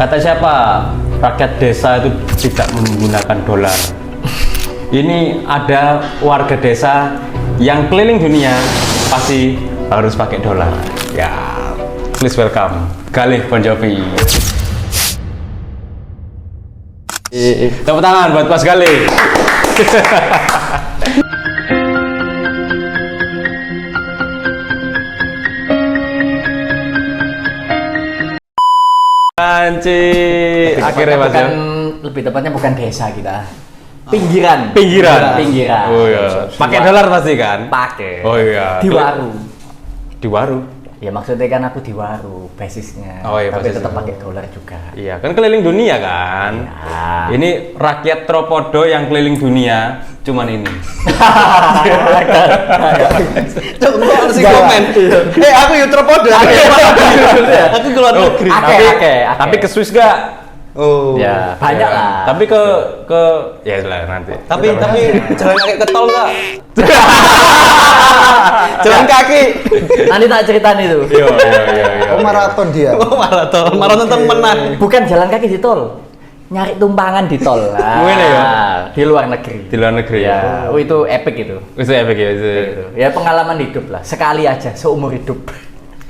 Kata siapa? Rakyat desa itu tidak menggunakan dolar. Ini ada warga desa yang keliling dunia pasti harus pakai dolar. Ya, please welcome Galih Bon Jovi. Tepuk tangan buat Mas Galih. Anci, akhirnya Mas ya. Lebih tepatnya bukan desa kita. Pinggiran. Oh iya. Pakai dolar pasti kan? Pakai. Oh iya. Di waru. Di waru. Ya maksudnya kan aku di waru basisnya. Oh iya, tapi basisnya. tetap pakai dolar juga. Iya, kan keliling dunia kan? Ya. Ini rakyat Tropodo yang keliling dunia, cuman ini. Cok, enggak harus komen. Aku Yutropodo. Aku keluar negeri. Tapi ke Swiss gak? Oh. Ya, banyak lah. Tapi ke ya lah nanti. Tapi jalan kaki ke tol enggak? Jalan kaki. Nanti tak ceritain itu. Iya. Oh, maraton dia. Oh, maraton temenan. Bukan jalan kaki di tol. Nyari tumpangan di tol. Ngene ya? Di luar negeri. Di luar negeri Ya, itu epic itu. Itu epic ya. Itu. Gitu. Ya pengalaman hidup lah. Sekali aja seumur hidup.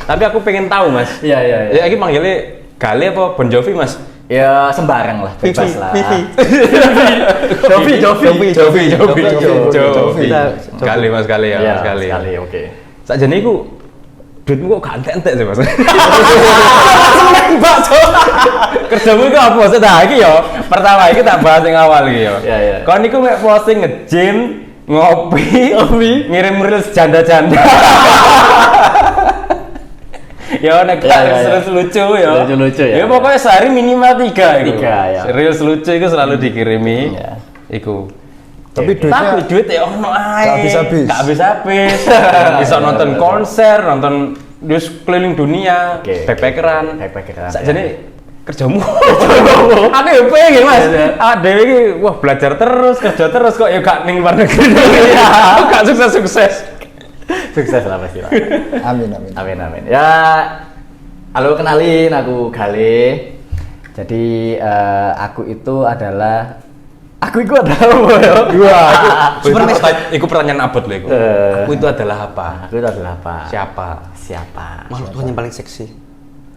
Tapi aku pengen tahu Mas. Iya. Ya ini manggilnya Galih apa Bon Jovi Mas? Ya sembarang lah, bebas lah. Jovi. Jovi. Mas Galih ya, Iya, Mas Galih. sekali, oke. Sakjane iku duitmu kok gak entek sih Mas. Kerjamu itu apa sih? Nah, iki yo. Pertama iki tak bahas yang awal iki yo. Iya. Kon niku mek posting nge-gym, ngopi, ngirim reels janda-janda. Ya nek reels lucu ya. Lucu-lucu ya. Ya pokoknya sehari minimal 3 iku. 3 ya. Reels lucu iku selalu dikirimi. Iya. Iku. Tapi Duit ya ono ae. Gak habis-habis. Gak habis-habis. Bisa nonton konser, nonton terus keliling dunia, Oke. backpackeran. Sakjane kerjamu. Aku ya pengen Mas. Dhewe iki wah belajar terus, kerja terus kok ya gak ning luar negeri. Gak sukses-sukses. Sukses lah pasti lah. Amin. Ya, halo kenalin aku Galih. Jadi aku itu adalah apa ya? Iku pertanyaan abot lho iku. Aku itu adalah apa? Aku itu adalah apa? Siapa? Makhluk Tuhan yang paling seksi.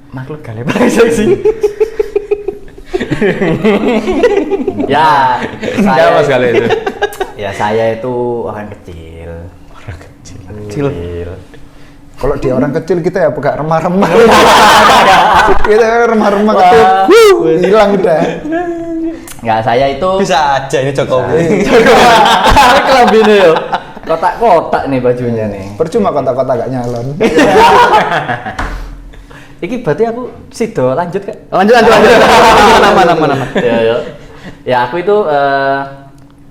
Makhluk Galih paling seksi. Ya, Ya Mas Galih itu. Ya saya itu orang kecil. Kecil. Kalau dia orang kecil kita ya gak remah-remah. Kita remah-remah kecil. Hilang udah. Enggak, saya itu Bisa aja ini Jokowi. kelambine yo. Kotak-kotak nih bajunya nih. Percuma kotak-kotak gak nyalon. Iki berarti aku sido lanjut Kak. Lanjut. Nama. Ya aku itu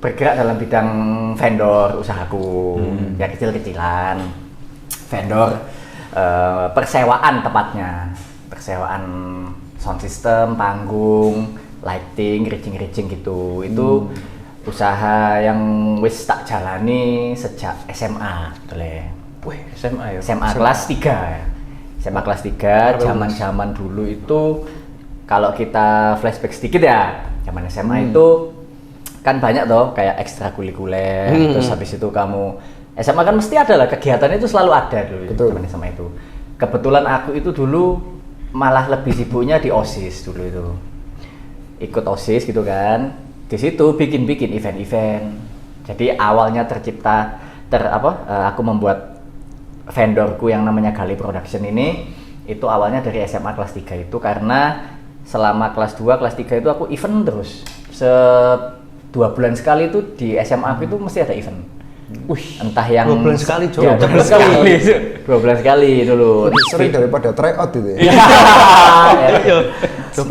bergerak dalam bidang vendor usahaku. Ya kecil-kecilan. Vendor persewaan tepatnya. Persewaan sound system, panggung, lighting, rigging gitu. Itu usaha yang wis tak jalani sejak SMA, betul ya. Wih, SMA ya. SMA kelas 3. SMA kelas 3, zaman-zaman dulu itu kalau kita flashback sedikit ya, zaman SMA itu kan banyak toh kayak ekstrakurikuler, terus habis itu kamu SMA kan mesti ada lah kegiatan itu selalu ada dulu. Betul. Zaman SMA itu. Kebetulan aku itu dulu malah lebih sibuknya di OSIS dulu itu. Ikut OSIS gitu kan. Di situ bikin event-event. Jadi awalnya tercipta aku membuat vendorku yang namanya Galih Production ini itu awalnya dari SMA kelas 3 itu karena selama kelas 2, kelas 3 itu aku event terus. 2 bulan sekali itu di SMA aku itu mesti ada event. Entah yang 2 bulan sekali, Cok. Ya, 2 bulan sekali. 2 bulan sekali dulu. Lebih sering daripada tryout itu ya. Ya.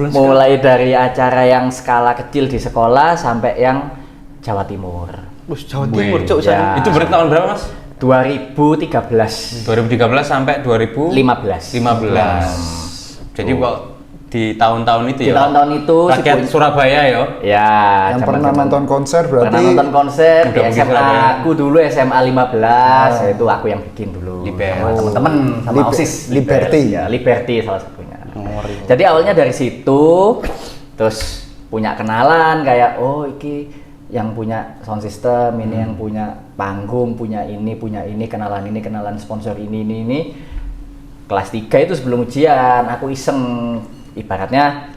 Mulai dari acara yang skala kecil di sekolah sampai yang Jawa Timur. Jawa Timur, Cok. Ya. Itu berarti tahun berapa Mas? 2013. 2013 sampai 2015. 15. Jadi kok di tahun-tahun itu Di ya. tahun-tahun itu rakyat Surabaya ya. Ya, Yang pernah nonton konser berarti. pernah nonton konser di Udah mungkin SMA Surabaya. aku dulu SMA 15 itu aku yang bikin dulu Liber. sama temen-temen sama OSIS Liberty. Ya, Liberty salah satunya. Jadi awalnya dari situ, terus punya kenalan kayak oh iki yang punya sound system, ini yang punya panggung, punya ini, kenalan sponsor ini. Kelas 3 itu sebelum ujian, aku iseng ibaratnya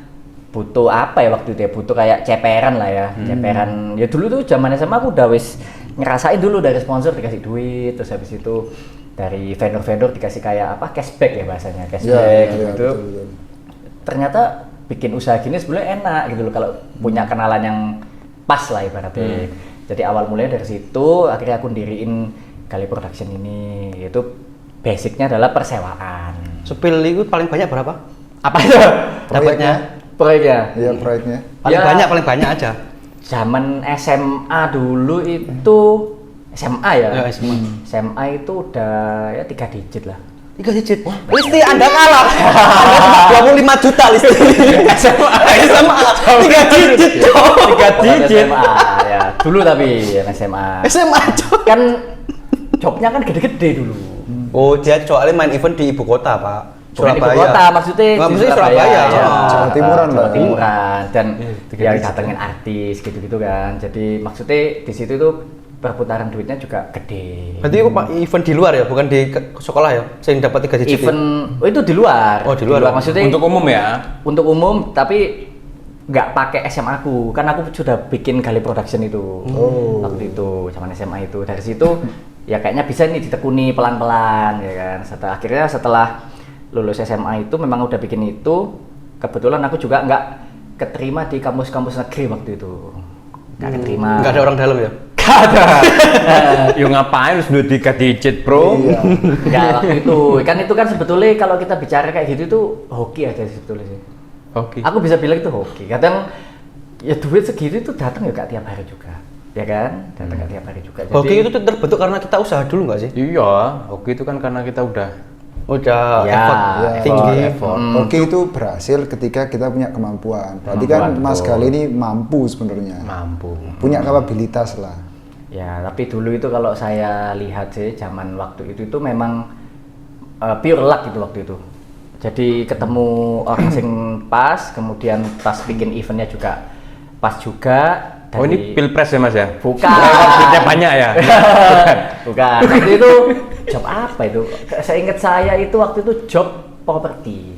butuh apa ya waktu itu ya, butuh kayak ceperan lah ya, ceperan. Ya dulu tuh zaman SMA aku udah wis ngerasain dulu dari sponsor dikasih duit, terus habis itu dari vendor-vendor dikasih kayak apa cashback ya bahasanya, cashback gitu. Betul. Ternyata bikin usaha gini sebenarnya enak gitu loh kalau punya kenalan yang pas lah ibaratnya. Jadi awal mulanya dari situ, akhirnya aku diriin Gali Production ini. Itu basicnya adalah persewaan. Supil itu paling banyak berapa? Apa itu? Dapatnya? Proyeknya? Iya, proyeknya. Paling banyak aja. Zaman SMA dulu itu SMA ya? Ya, SMA. SMA itu udah ya 3 digit lah. 3 digit. Listi Anda kalah. Anda 25 juta Listi. SMA 3 digit. 3 digit. SMA ya. Dulu tapi SMA. SMA cok. Kan jobnya kan gede-gede dulu. Oh, dia soalnya main event di ibu kota, Pak. Bukan ibu kota, maksudnya Nggak, di maksudnya Surabaya. ya. Jawa Timuran lah. Jawa Timuran dan tiga ya digit. datengin artis gitu-gitu kan. Jadi maksudnya di situ tuh perputaran duitnya juga gede. Berarti itu Pak event di luar ya, bukan di sekolah ya? Saya dapat 3 digit. Event itu di luar. Oh, di luar. Maksudnya Untuk umum ya. untuk umum tapi nggak pakai SMA aku. Kan aku sudah bikin Gali Production itu. Waktu itu zaman SMA itu. Dari situ ya kayaknya bisa nih ditekuni pelan-pelan ya kan. Setelah lulus SMA itu memang udah bikin itu, kebetulan aku juga nggak keterima di kampus-kampus negeri waktu itu, nggak keterima. Nggak ada orang dalam ya? Nggak ada. Yo ngapain harus duit 3 digit, Bro? Nggak waktu itu kan sebetulnya kalau kita bicara kayak gitu tuh hoki aja sih sebetulnya sih. Oke. Aku bisa bilang itu hoki. Kadang ya duit segitu itu datang ya gak tiap hari juga, ya kan? Datang gak tiap hari juga. Jadi, Hoki itu terbentuk karena kita usaha dulu nggak sih? Iya, hoki itu kan karena kita udah Udah Ya, effort tinggi. effort. Hoki itu berhasil ketika kita punya kemampuan. Berarti kan Kemampuan, Mas betul. Gali ini mampu sebenarnya. mampu. Punya kapabilitas lah. Ya, tapi dulu itu kalau saya lihat sih zaman waktu itu memang pure luck gitu waktu itu. Jadi ketemu orang sing pas, kemudian pas bikin eventnya juga pas juga. Oh ini pilpres ya Mas ya? Bukan. Duitnya banyak ya? Bukan. Waktu itu job apa itu? Saya ingat saya itu waktu itu job properti.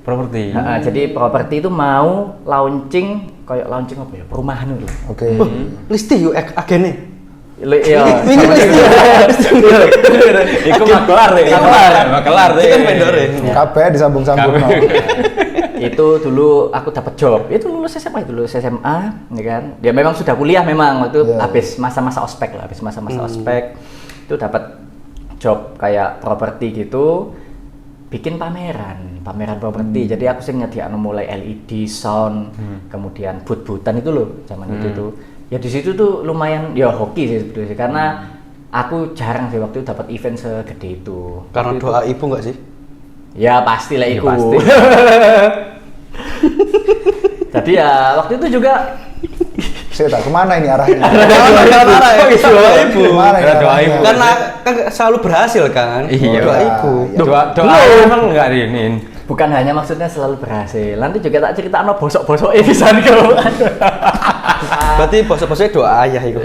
Properti. Jadi properti itu mau launching kayak launching apa ya? Perumahan itu. Oke. Listi yuk agene. Iya. Ini Listi. Iku makelar ya. Makelar Itu kan vendor ya. Kabeh disambung-sambung. Itu dulu aku dapat job. Itu lulus SMA ya kan. Dia memang sudah kuliah memang waktu Iya. habis masa-masa ospek lah, habis masa-masa ospek itu dapat job kayak properti gitu, bikin pameran properti. Jadi aku sing nyediakan mulai LED, sound, kemudian but-butan itu loh zaman itu tuh. Ya di situ tuh lumayan ya hoki sih sebetulnya karena aku jarang sih waktu itu dapat event segede itu. Karena Waktu doa ibu nggak sih? ya pastilah Ya, itu. pasti. Jadi ya waktu itu juga Saya tak kemana ini arahnya? Doa ibu. Kemana ini Doa arahnya? ibu. Karena kan selalu berhasil kan. Iya. Doa ibu. Doa emang enggak diinin. bukan hanya maksudnya selalu berhasil. Nanti juga tak cerita bosok-bosok bisa nih kalau. Berarti bosok-bosoknya doa ayah itu.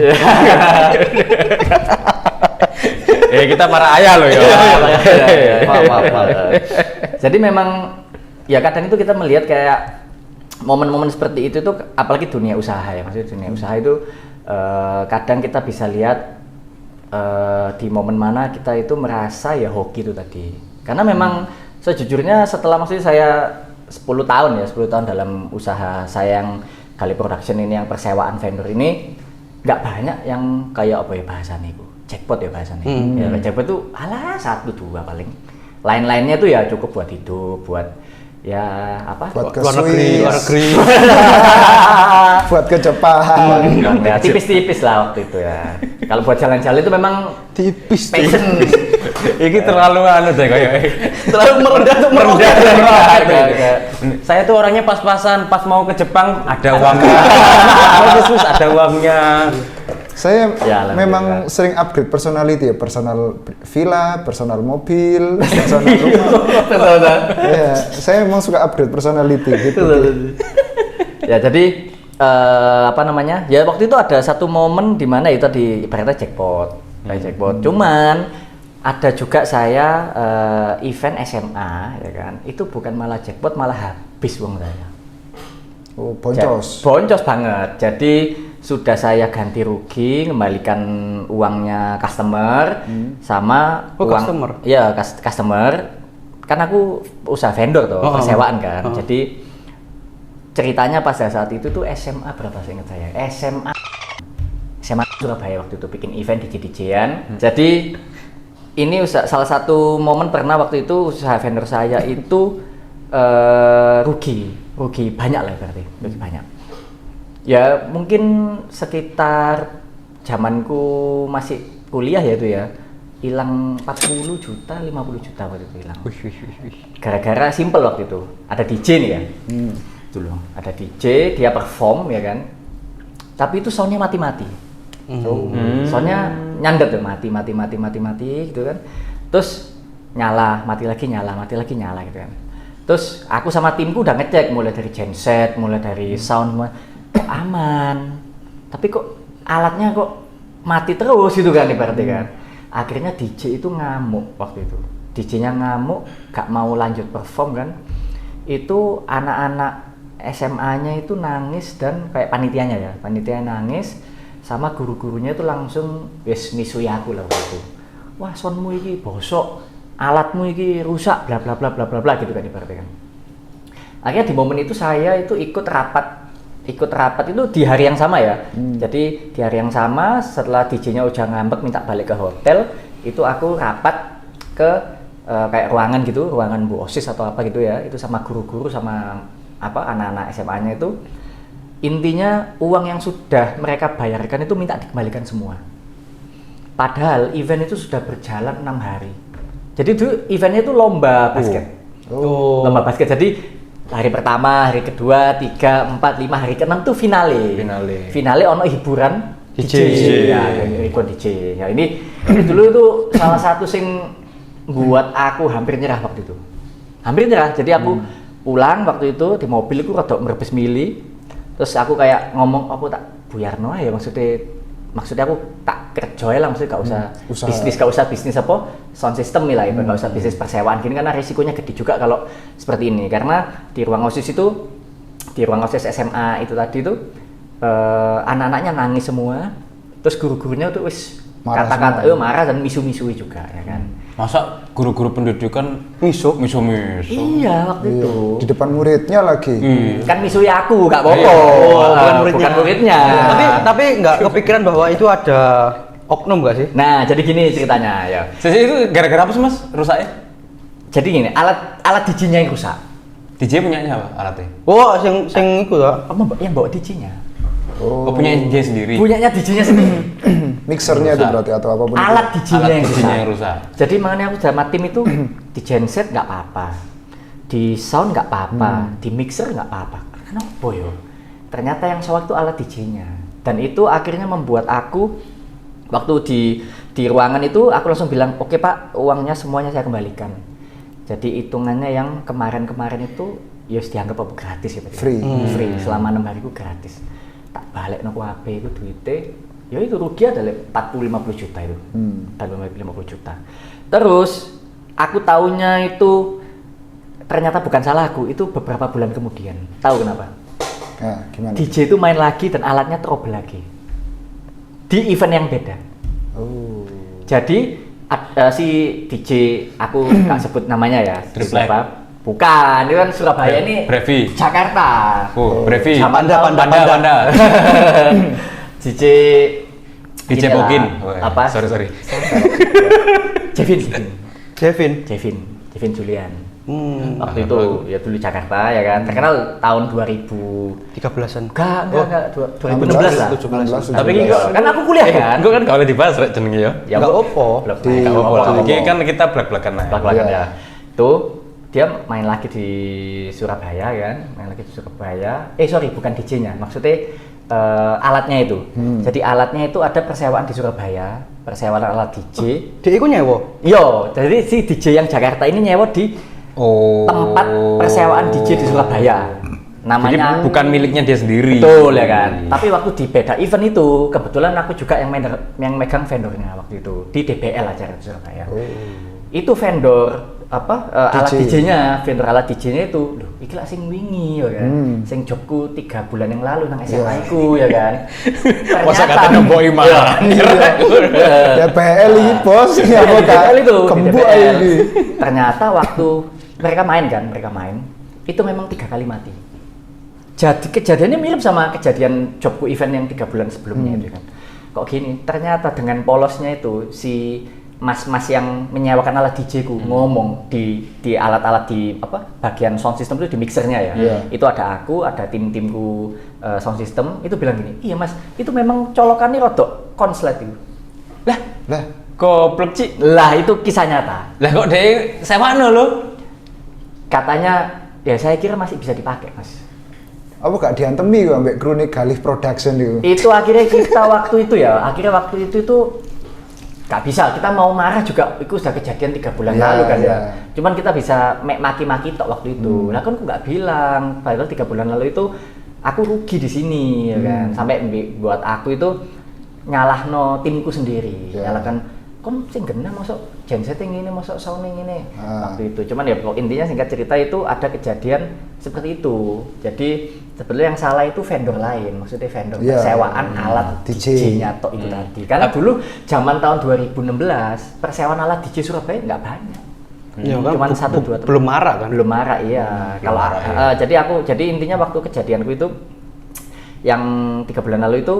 Kita para ayah loh ya. Maaf. Jadi memang ya kadang itu kita melihat kayak momen-momen seperti itu tuh apalagi dunia usaha ya, maksudnya dunia usaha itu kadang kita bisa lihat di momen mana kita itu merasa ya hoki itu tadi. Karena memang sejujurnya setelah maksudnya saya 10 tahun dalam usaha saya yang Gali Production ini, yang persewaan vendor ini, nggak banyak yang kayak apa ya bahasanya itu, jackpot ya bahasanya. Ya jackpot itu alah 1-2 paling. Lain-lainnya tuh ya cukup buat hidup, buat ya apa? Buat ke Luar negeri. Swiss, buat ke Jepang. Ya, tipis-tipis lah waktu itu ya. Kalau buat jalan-jalan itu memang Tipis. passion. Iki terlalu anu deh kayak. Terlalu merendah untuk merendah. Saya tuh orangnya pas-pasan, pas mau ke Jepang ada uangnya. Mau ke Swiss ada uangnya. Saya Ya, memang alhamdulillah. sering upgrade personality ya, personal villa, personal mobil, personal rumah. Ya, saya memang suka upgrade personality gitu. Ya jadi apa namanya? Ya waktu itu ada satu momen di mana itu di ibaratnya jackpot, kayak jackpot. Cuman ada juga saya event SMA, ya kan? Itu bukan malah jackpot, malah habis uang saya. Oh, boncos. Boncos banget. Jadi sudah saya ganti rugi, kembalikan uangnya customer sama Oh, uang customer? Iya, customer. Kan aku usaha vendor tuh, persewaan kan. Jadi ceritanya pada saat itu tuh SMA berapa saya ingat saya? SMA Surabaya waktu itu bikin event DJ-an. Jadi ini salah satu momen pernah waktu itu usaha vendor saya itu rugi banyak lah berarti, rugi banyak. Ya mungkin sekitar zamanku masih kuliah ya itu ya, hilang 40 juta, 50 juta waktu itu hilang. Gara-gara simple waktu itu, ada DJ nih ya, dulu ada DJ, dia perform ya kan, tapi itu soundnya mati-mati. Soundnya nyandet tuh, mati gitu kan, terus nyala, mati lagi nyala gitu kan. Terus aku sama timku udah ngecek mulai dari genset, mulai dari sound, kok aman, tapi kok alatnya kok mati terus gitu kan ibaratnya kan. Akhirnya DJ itu ngamuk waktu itu, DJ-nya ngamuk, gak mau lanjut perform kan. Itu anak-anak SMA-nya itu nangis dan kayak panitianya nangis, sama guru-gurunya itu langsung wes misui aku lah waktu itu. Wah, soundmu iki bosok, alatmu iki rusak, bla bla bla bla bla bla gitu kan ibaratnya kan. Akhirnya di momen itu saya itu ikut rapat itu di hari yang sama ya. Jadi di hari yang sama setelah DJ-nya udah ngambek minta balik ke hotel, itu aku rapat ke kayak ruangan gitu, ruangan Bu OSIS atau apa gitu ya. Itu sama guru-guru sama apa anak-anak SMA-nya itu. Intinya uang yang sudah mereka bayarkan itu minta dikembalikan semua. Padahal event itu sudah berjalan 6 hari. Jadi itu eventnya itu lomba basket. Lomba basket. Jadi hari pertama, hari kedua, 3, 4, 5, hari ke-6 tuh finale ono hiburan DJ. Ya, hiburan DJ. Ya ini dulu itu salah satu sing buat aku hampir nyerah waktu itu. Hampir nyerah. Jadi aku pulang waktu itu di mobil itu rada merebes mili. Terus aku kayak ngomong aku tak buyarno ya maksudnya aku tak kerja lah, maksudnya gak usah bisnis apa sound system nih lah, gak usah bisnis persewaan gini karena risikonya gede juga kalau seperti ini. Karena di ruang OSIS SMA itu tadi itu anak-anaknya nangis semua, terus guru-gurunya tuh wis kata-kata marah dan misu-misui juga ya kan. Masa guru-guru pendidikan misu? Iya waktu itu Di depan muridnya lagi. kan misui aku gak apa-apa. Bukan muridnya. Tapi nggak kepikiran bahwa itu ada oknum nggak sih? Nah jadi gini ceritanya ya. Jadi itu gara-gara apa sih mas rusaknya? Jadi gini, alat DJ-nya yang rusak. DJ punyanya apa alatnya? Oh, sing iku ta. Yang bawa DJ-nya. Oh, punya DJ sendiri? Punyanya DJ-nya sendiri. Mixernya itu berarti atau apapun. Alat DJ-nya yang rusak. Jadi makanya aku sama tim itu di genset nggak apa-apa, di sound nggak apa-apa, di mixer nggak apa-apa. Kenapa yo? Ternyata yang soal itu alat DJ-nya. Dan itu akhirnya membuat aku waktu di ruangan itu aku langsung bilang, oke Pak, uangnya semuanya saya kembalikan. Jadi hitungannya yang kemarin-kemarin itu ya dianggap apa gratis ya Pak? Free. Free selama 6 hari itu gratis. Tak balik no HP itu duitnya, ya itu rugi adalah 40-50 juta itu. 40-50 juta. Terus aku taunya itu ternyata bukan salahku, itu beberapa bulan kemudian. Tahu kenapa? Nah, gimana? DJ itu main lagi dan alatnya trouble lagi di event yang beda. Jadi si DJ aku nggak sebut namanya ya, Triplek. bukan, itu kan Surabaya ini Brevi. Jakarta. Oh, Brevi. Panda. DJ inilah, Bokin. apa? Sorry. Jevin Julian. Waktu itu ya dulu Jakarta ya kan, terkenal tahun 13-an. Enggak 2016 lah. 17. Tapi kan aku kuliah kan. Gue kan kalau dibahas rek jenenge ya. Ya Enggak opo. Nggak apa-apa. Iki kan kita blak-blakan aja. Belak-belakan ya. Tuh dia main lagi di Surabaya kan, bukan DJ-nya, maksudnya alatnya itu. Jadi alatnya itu ada persewaan di Surabaya, persewaan alat DJ. Dia iku nyewa. Yo, jadi si DJ yang Jakarta ini nyewa di tempat persewaan DJ di Surabaya. Namanya Jadi bukan miliknya dia sendiri. betul ya kan. Tapi waktu di beda event itu kebetulan aku juga yang megang vendornya waktu itu di DBL acara di Surabaya. Itu vendor alat DJ-nya, vendor alat DJ-nya itu, loh, iki lah sing wingi ya kan. Sing jobku 3 bulan yang lalu nang SMA ku ya kan. Masa kata boy mah. Ya PL ini bos, ya apa DBL itu. di Kembuk DBL. ini. Ternyata waktu mereka main, itu memang 3 kali mati. Jadi kejadiannya mirip sama kejadian jobku event yang 3 bulan sebelumnya itu kan. Kok gini? Ternyata dengan polosnya itu si mas-mas yang menyewakan alat DJ ku ngomong di alat-alat di bagian sound system itu di mixernya ya. Itu ada aku, ada tim-timku sound system itu bilang gini, iya mas, itu memang colokannya rodok konslet itu. Lah, Goblok Cik. Lah itu kisah nyata. Lah kok dia sewano lo? Katanya ya saya kira masih bisa dipakai mas. apa gak diantemi kok ambek kru Galih Production itu? Itu akhirnya kita waktu itu gak bisa, kita mau marah juga, itu sudah kejadian 3 bulan lalu kan ya. Cuman kita bisa maki-maki tok waktu itu. Nah kan aku nggak bilang, padahal 3 bulan lalu itu aku rugi di sini ya kan. Sampai buat aku itu nyalahno timku sendiri, nyalahkan kon sing genah mosok gensetting ini mosok sounding ini waktu itu. Cuman ya intinya singkat cerita itu ada kejadian seperti itu. Jadi sebetulnya yang salah itu vendor lain, maksudnya vendor persewaan alat DJ-nya tok itu tadi. Karena dulu zaman tahun 2016 persewaan alat DJ Surabaya nggak banyak. Ya, kan, cuman 1-2 belum marak kan? Belum marak iya. Kalau jadi intinya waktu kejadianku itu yang 3 bulan lalu itu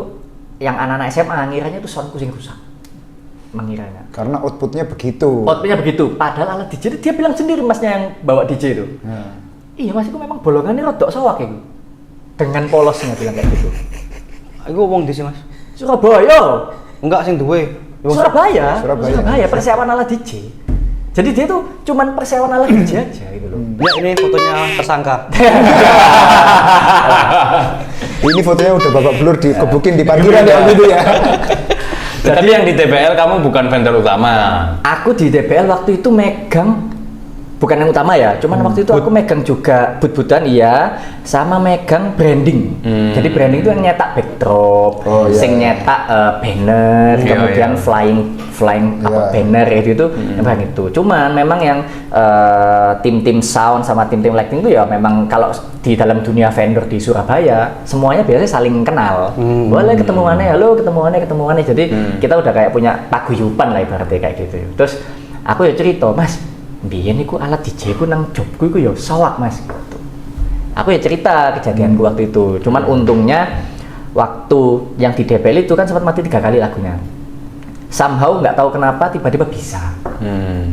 yang anak-anak SMA ngiranya itu soundku sing rusak. Mengiranya. Karena outputnya begitu. Outputnya begitu. Padahal alat DJ dia bilang sendiri masnya yang bawa DJ itu. Iya mas, itu memang bolongannya rodok sawak ya. Dengan polosnya bilang kayak gitu. Aku ngomong di sini mas. Surabaya. Enggak sing duwe. Surabaya. Persewaan alat DJ. Jadi dia tuh cuman persewaan alat DJ aja gitu loh. Ya ini fotonya tersangka. Ini fotonya udah babak belur dikebukin di parkiran ya gitu ya. Tapi yang di DBL kamu bukan vendor utama. Aku di DBL waktu itu megang, bukan yang utama ya, cuman waktu itu aku megang juga but-butan iya, sama megang branding. Jadi branding itu yang nyetak backdrop, sing nyetak banner, kemudian flying banner itu yang itu. Cuman memang yang tim-tim sound sama tim-tim lighting itu ya memang kalau di dalam dunia vendor di Surabaya semuanya biasanya saling kenal. Boleh ketemuannya, halo ketemuannya. Jadi kita udah kayak punya paguyuban lah ibaratnya kayak gitu. Terus aku ya cerita, mas, biyen iku alat DJ ku nang jobku iku ya sawak mas gitu. Aku ya cerita kejadianku waktu itu. Cuman untungnya waktu yang di DBL itu kan sempat mati 3 kali lagunya. Somehow nggak tahu kenapa tiba-tiba bisa.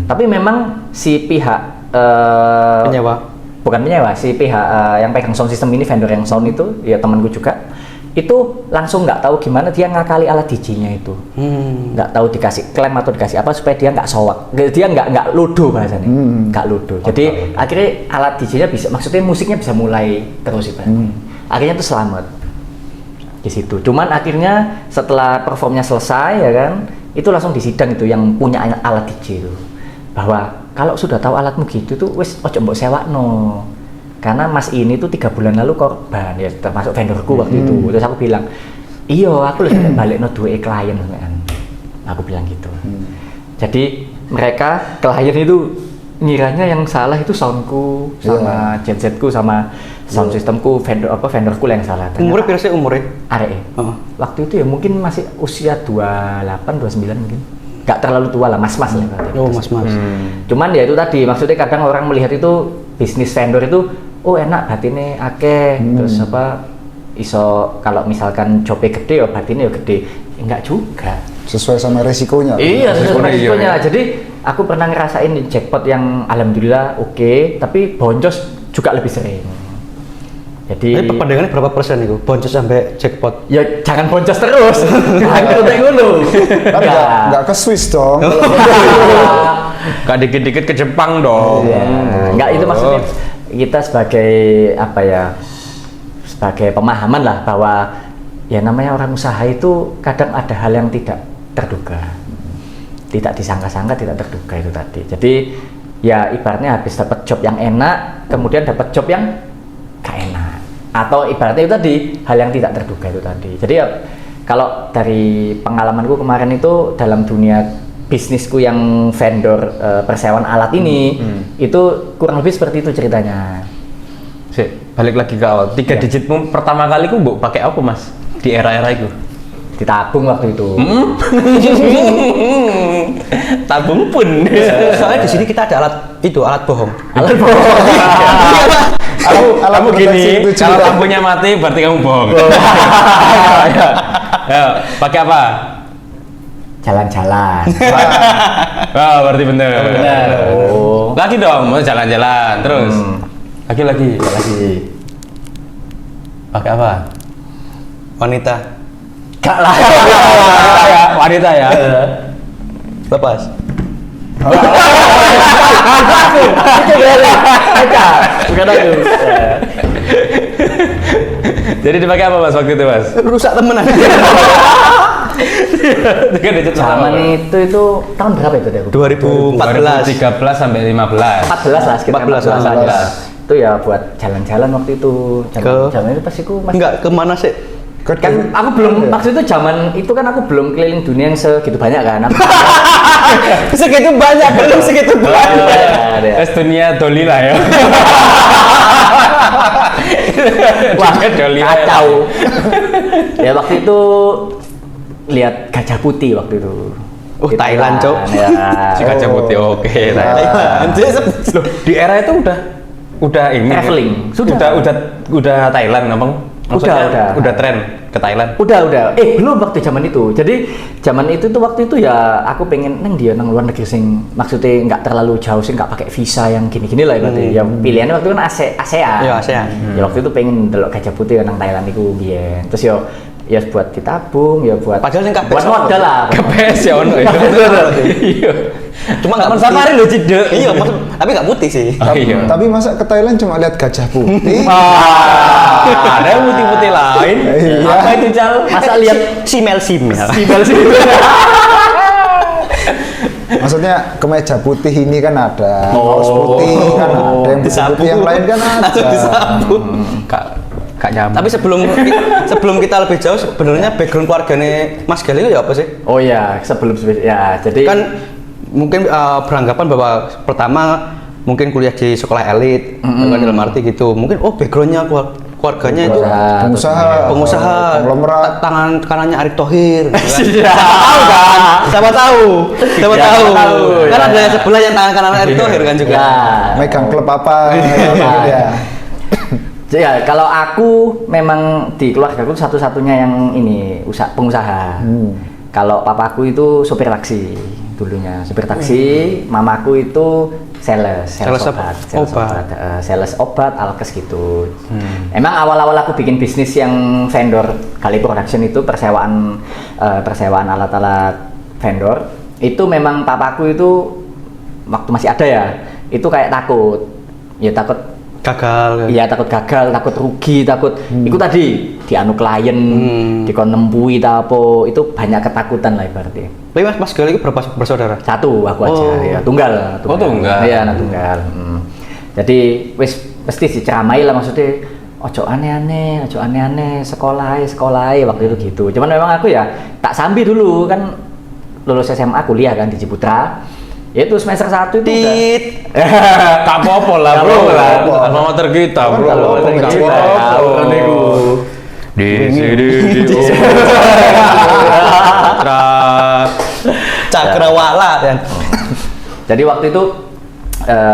Tapi memang si pihak bukan penyewa, si pihak yang pegang sound system ini, vendor yang sound itu, ya temanku juga, itu langsung nggak tahu gimana dia ngakali alat DJ-nya itu. Nggak tahu dikasih klaim atau dikasih apa supaya dia nggak sowak, dia nggak ludo bahasanya, nggak ludo. Jadi akhirnya alat DJ-nya bisa, maksudnya musiknya bisa mulai terus ibaratnya. Akhirnya itu selamat di situ. Cuman akhirnya setelah performnya selesai ya kan, itu langsung disidang itu yang punya alat DJ itu, bahwa kalau sudah tahu alatmu gitu tuh wes ojo mbok sewakno. Karena mas ini tuh 3 bulan lalu korban ya, termasuk vendorku waktu itu. Terus aku bilang, iya aku lagi balik no duwe klien kan. Aku bilang gitu. Jadi mereka klien itu ngiranya yang salah itu soundku sama gensetku sama sound systemku, vendorku yang salah. Umurnya berapa sih umurnya? Waktu itu ya mungkin masih usia 28, 29 mungkin. Gak terlalu tua lah, mas-mas lah. Mas-mas. Cuman ya itu tadi, maksudnya kadang orang melihat itu bisnis vendor itu, oh enak batinnya akeh, terus iso kalau misalkan jobnya gede ya batinnya ya gede. Enggak juga. Sesuai sama resikonya. Iya, sesuai sama resikonya. Jadi aku pernah ngerasain jackpot yang alhamdulillah oke, tapi boncos juga lebih sering. Jadi perpandangannya berapa persen itu? Boncos sampai jackpot? Ya jangan boncos terus. Jangan kayak ngono. Kan enggak ke Swiss dong. Gak dikit-dikit ke Jepang dong. Enggak, itu maksudnya kita sebagai apa ya, sebagai pemahaman lah bahwa ya namanya orang usaha itu kadang ada hal yang tidak terduga, tidak disangka-sangka, tidak terduga itu tadi. Jadi ya ibaratnya habis dapat job yang enak, kemudian dapat job yang gak enak, atau ibaratnya itu tadi hal yang tidak terduga itu tadi. Jadi ya kalau dari pengalamanku kemarin itu dalam dunia bisnisku yang vendor persewaan alat ini, itu kurang lebih seperti itu ceritanya. Sik, balik lagi ke awal. 3 Ya. digitmu pertama kali ku mbok pakai apa, Mas? Di era-era itu. Ditabung waktu itu. Tabung pun. Soalnya di sini kita ada alat bohong. Alat bohong. Kamu proteksi gini, itu kalau juga. lampunya mati berarti kamu bohong. Ayo, pakai apa? Jalan-jalan. Oh, berarti bener. Bener. Oh. Lagi dong, mau jalan-jalan terus. Lagi. Pakai apa? Wanita. Gak lah. Wanita ya. Lepas. Bukan aku. Jadi dipakai apa, Mas, waktu itu, Mas? Rusak temenan. Zaman itu tahun berapa itu deh? 2014. 2013 sampai 15. 14 lah, sekitar 14 14 lah. lah. Itu ya buat jalan-jalan waktu itu. Zaman itu pas aku masih Enggak, kemana sih? kan aku belum maksud itu zaman itu kan aku belum keliling dunia yang segitu banyak kan. Segitu banyak, belum segitu banyak. Tes dunia doli lah ya. Wah, Dunia doli lah. kacau. Ya waktu itu lihat gajah putih waktu itu. Oh, Di Thailand, Cok. Ya. Si kaca putih, oke. Thailand. Loh, di era itu udah ini. Traveling. Udah Thailand, Abang. Maksudnya Udah. tren ke Thailand. Udah. Belum waktu zaman itu. Jadi zaman itu tuh waktu itu ya aku pengen nang luar negeri sing maksudnya nggak terlalu jauh sih, nggak pakai visa yang gini-gini lah ibaratnya. Ya pilihannya waktu itu kan ASEAN. Iya, ASEAN. Ya waktu itu pengen delok gajah putih nang Thailand iku biyen. Terus ya buat ditabung, ya buat Padahal sing kabeh buat modal lah. KPS ya ono. Iya. Cuma Taman nggak safari lo Cidek. Iya, tapi nggak putih sih. Oh, iya. Tapi masa ke Thailand cuma lihat gajah putih? Ada yang putih-putih lain. Iya. Apa itu, Cal? Masa lihat Simel. Sibel sih. Maksudnya kemeja putih ini kan ada, Oh. kaos putih kan ada, yang Disapu. putih yang lain kan ada. Disapu. Kak nyambung. Tapi sebelum kita lebih jauh, sebenarnya background keluarganya Mas Gali itu ya apa sih? Oh ya, sebelum ya jadi Kan mungkin beranggapan bahwa pertama mungkin kuliah di sekolah elit, dalam arti gitu. Mungkin backgroundnya keluarganya itu pengusaha, konglomerat. tangan kanannya Erick Thohir. Iya. Tahu kan? Siapa tahu? Siapa tahu, Kan ya. ada sebelah yang tangan kanan Erick Thohir kan juga. Ya. Megang klub apa? ya. Ya, kalau aku memang di keluarga aku satu-satunya yang ini pengusaha. Kalau papaku itu sopir taksi dulunya, sopir taksi, mamaku itu sales obat, sales obat, alkes gitu. Emang awal-awal aku bikin bisnis yang vendor Gali Production itu persewaan alat-alat vendor. Itu memang papaku itu waktu masih ada ya, itu kayak takut Gagal. Iya, takut gagal, takut rugi, takut itu tadi dianu klien, dikon nembui ta apa, itu banyak ketakutan lah ibaratnya. Tapi Mas Gali itu berapa bersaudara? Satu aku aja, ya tunggal. Oh, tunggal. Iya, anak tunggal. Jadi wis mesti diceramai lah maksudnya ojo aneh-aneh, sekolah waktu itu gitu. Cuman memang aku ya tak sambi dulu kan lulus SMA kuliah kan di Ciputra. Ya itu semester 1 itu udah. Gak apa-apa lah, Gak bro. apa-apa lah. Alma mater kita, bro. Alma mater Gak kita. apa-apa. Niku. Di sini Cakrawala kan. Jadi waktu itu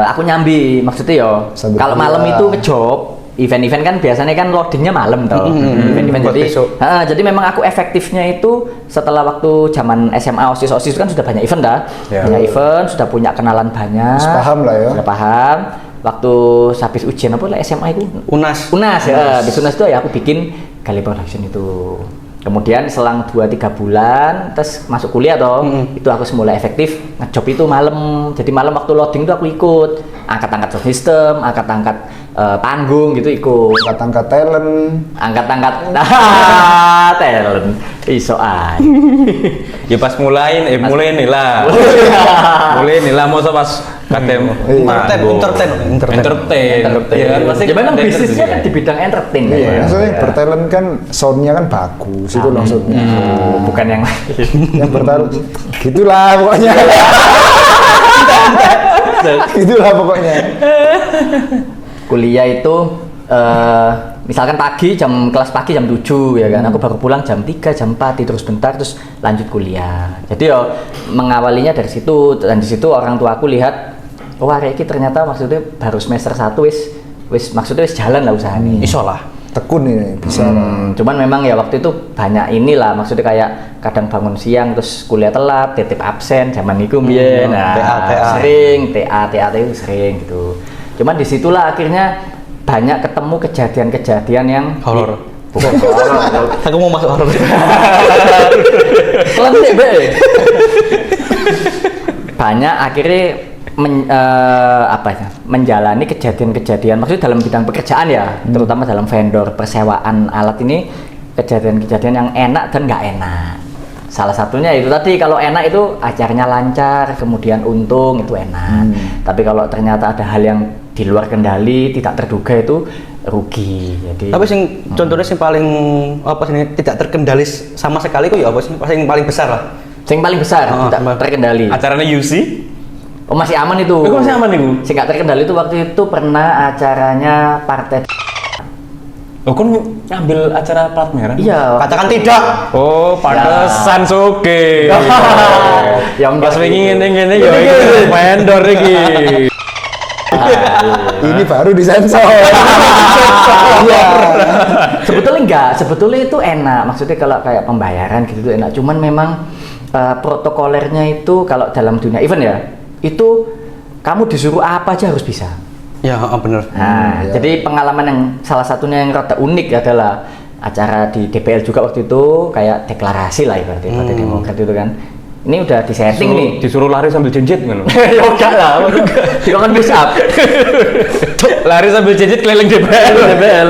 aku nyambi maksudnya yo Sambil kalau malam kuliah. itu ke job event-event kan biasanya kan loadingnya malam toh event-event buat jadi besok. jadi memang aku efektifnya itu setelah waktu zaman SMA OSIS itu kan sudah banyak event dah Ya. banyak event sudah punya kenalan banyak Sudah paham lah ya. sudah paham waktu habis ujian apa lah SMA itu Unas. ya habis UNAS itu ya aku bikin Gali Production itu Kemudian selang 2-3 bulan terus masuk kuliah toh, itu aku mulai efektif ngejob itu malam. Jadi malam waktu loading itu aku ikut angkat-angkat sound system, angkat-angkat panggung gitu ikut. Angkat-angkat talent. Angkat-angkat talent. Iso ae. Ya pas mulai nih lah. Mulai nih lah masa pas kadem entertain. Ya kan pasti Ya memang bisnisnya kan di bidang entertain. Iya, maksudnya bertalent kan soundnya kan bagus itu maksudnya. Bukan yang lain. Yang bertalent gitulah pokoknya. Gitulah pokoknya. Kuliah itu misalkan kelas pagi jam 7 ya kan, aku baru pulang jam 3, jam 4 tidur sebentar terus lanjut kuliah. Jadi mengawalinya dari situ, dan di situ orang tua aku lihat wah Reki ternyata maksudnya baru semester 1 wis maksudnya wis jalan lah usahanya. Iso lah. Tekun ini bisa. Cuman memang ya waktu itu banyak inilah, maksudnya kayak kadang bangun siang terus kuliah telat, titip absen zaman itu mbiyen. Sering TA itu sering gitu. Cuman disitulah akhirnya banyak ketemu kejadian-kejadian yang Horor. Bukan horor. Aku mau masuk horor. Kelentik be. Banyak akhirnya menjalani kejadian-kejadian, maksudnya dalam bidang pekerjaan ya, terutama dalam vendor persewaan alat ini, kejadian-kejadian yang enak dan nggak enak. Salah satunya itu tadi, kalau enak itu acaranya lancar, kemudian untung itu enak. Tapi kalau ternyata ada hal yang di luar kendali, tidak terduga itu rugi. Jadi Tapi contohnya sing paling tidak terkendali sama sekali kok ya apa sih? Yang paling besar lah. yang paling besar tidak terkendali. Acaranya UC? Oh masih aman itu. Itu masih aman itu? Sing nggak terkendali itu waktu itu pernah acaranya partai. Oh, kan ngambil acara plat merah? Iya. Katakan tidak. Oh, pantesan soge. Yang pas wingi ngene-ngene ya iki vendor iki. Ini baru disensor. Iya. Sebetulnya itu enak. Maksudnya kalau kayak pembayaran gitu itu enak. Cuman memang protokolernya itu kalau dalam dunia event ya, itu kamu disuruh apa aja harus bisa. Ya, bener. Nah, jadi pengalaman yang salah satunya yang rada unik adalah acara di DPL juga waktu itu kayak deklarasi lah ibaratnya Partai Demokrat itu kan. Ini udah disetting nih. Disuruh lari sambil jenjit ngono. Ya enggak lah, kita kan push up. Lari sambil jenjit keliling DPL.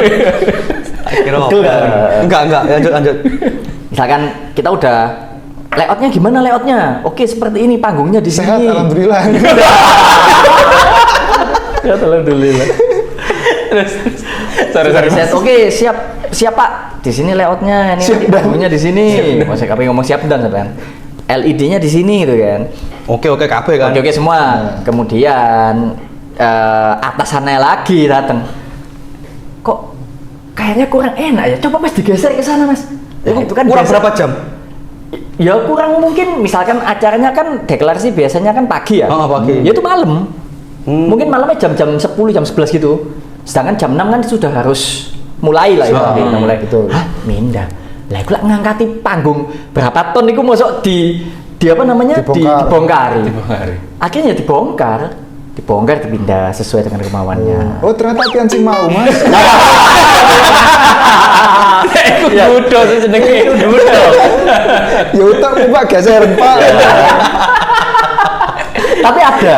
Enggak, lanjut. Misalkan kita udah layoutnya gimana layoutnya? Oke, seperti ini panggungnya di sini. Sehat, alhamdulillah. Ya, alhamdulillah. Sorry. Oke, siap Pak. Di sini layoutnya, ini nanti panggungnya di sini. Masih kapan ngomong siap dan sampean. LED-nya di sini gitu kan. Oke, kabeh kan. Oke semua. Kemudian atasannya lagi datang. Kok kayaknya kurang enak ya? Coba Mas digeser ke sana, Mas. Ya, itu kan kurang berapa jam? Ya kurang mungkin, misalkan acaranya kan deklarasi biasanya kan pagi ya. Pagi. Ya itu malam. Mungkin malamnya jam 10, jam 11 gitu. Sedangkan jam 6 kan sudah harus mulai lah ya. Mulai gitu. Hah, minda. Lah aku ngangkati panggung berapa ton itu masuk di apa namanya? Dibongkari. Akhirnya dibongkar, dipindah sesuai dengan kemauannya. Oh, ternyata pian sing mau, Mas. Iku dudo sih jenenge dudo. Ya utak Pak geser, Pak. Tapi ada.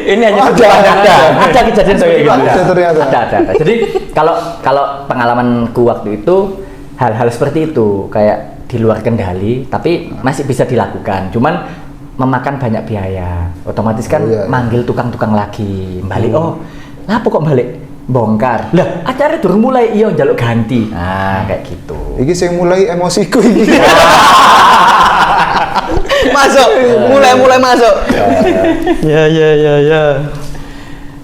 Ini hanya Ada kejadian seperti itu. Ada ternyata. Ada. Jadi kalau pengalamanku waktu itu hal-hal seperti itu kayak di luar kendali tapi masih bisa dilakukan. Cuman memakan banyak biaya. Otomatis kan manggil tukang-tukang lagi. Balik lah kok balik bongkar. Lah acara durung mulai iya njaluk ganti. Nah, kayak gitu. Iki sing mulai emosiku iki. Masuk, mulai masuk. Ya.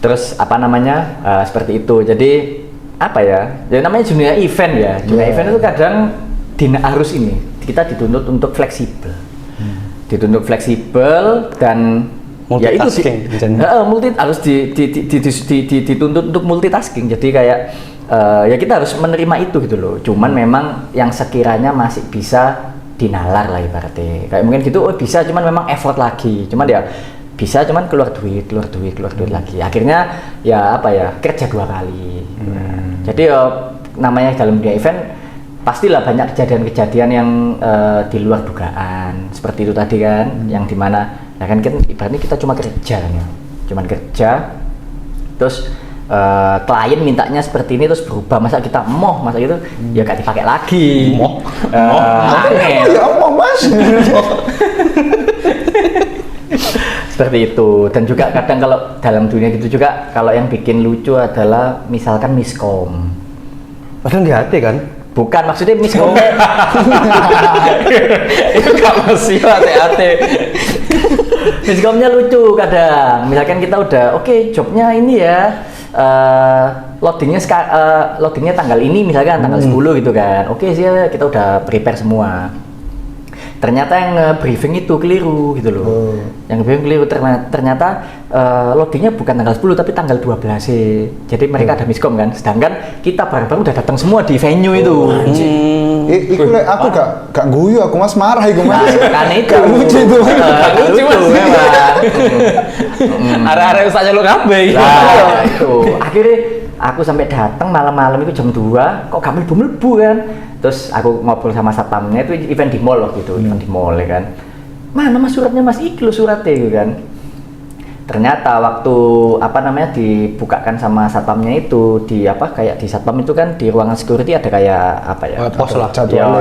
Terus apa namanya seperti itu. Jadi apa ya? Jadi namanya dunia event ya. Dunia event itu kadang harus ini kita dituntut untuk fleksibel. Dituntut fleksibel dan multitasking. Harus dituntut untuk multitasking. Jadi kayak ya kita harus menerima itu gitu loh. Cuman memang yang sekiranya masih bisa dinalar lah ibaratnya. Kayak mungkin gitu bisa, cuman memang effort lagi. Cuman ya bisa, cuman keluar duit lagi. Akhirnya ya apa ya, kerja 2 kali. Jadi namanya dalam dunia event pastilah banyak kejadian-kejadian yang di luar dugaan seperti itu tadi kan, yang dimana ya kan ibaratnya kita cuma kerja kan ya, cuman kerja terus klien mintanya seperti ini terus berubah, masa kita masa gitu ya gak dipakai lagi aneh. Ya Allah mas. Seperti itu. Dan juga kadang kalau dalam dunia gitu juga, kalau yang bikin lucu adalah misalkan miskom. Padahal di hati kan? Bukan, maksudnya miskom. Itu gak masih hati-hati. Miskomnya lucu kadang. Misalkan kita udah oke, jobnya ini ya, loadingnya tanggal ini misalkan tanggal 10 gitu kan. Oke sih, kita udah prepare semua. Ternyata yang briefing itu keliru gitu loh. Yang briefing keliru ternyata loadingnya bukan tanggal 10 tapi tanggal 12 sih. Jadi mereka ada miskom kan. Sedangkan kita bareng-bareng udah datang semua di venue itu. Iku aku gak guyu, aku mas marah iku mas. Kan itu. Gak lucu itu. Gak lucu memang. Arek-arek usah nyeluk kabeh. Nah, itu. Akhirnya aku sampai datang malam-malam itu jam 2, kok gak mlebu-mlebu kan. Terus aku ngobrol sama satpamnya, itu event di mall waktu itu, event di mall ya kan. Mana mas suratnya mas, iki lo suratnya gitu kan. Ternyata waktu dibukakan sama satpamnya itu di kayak di satpam itu kan di ruangan security ada kayak pos lah,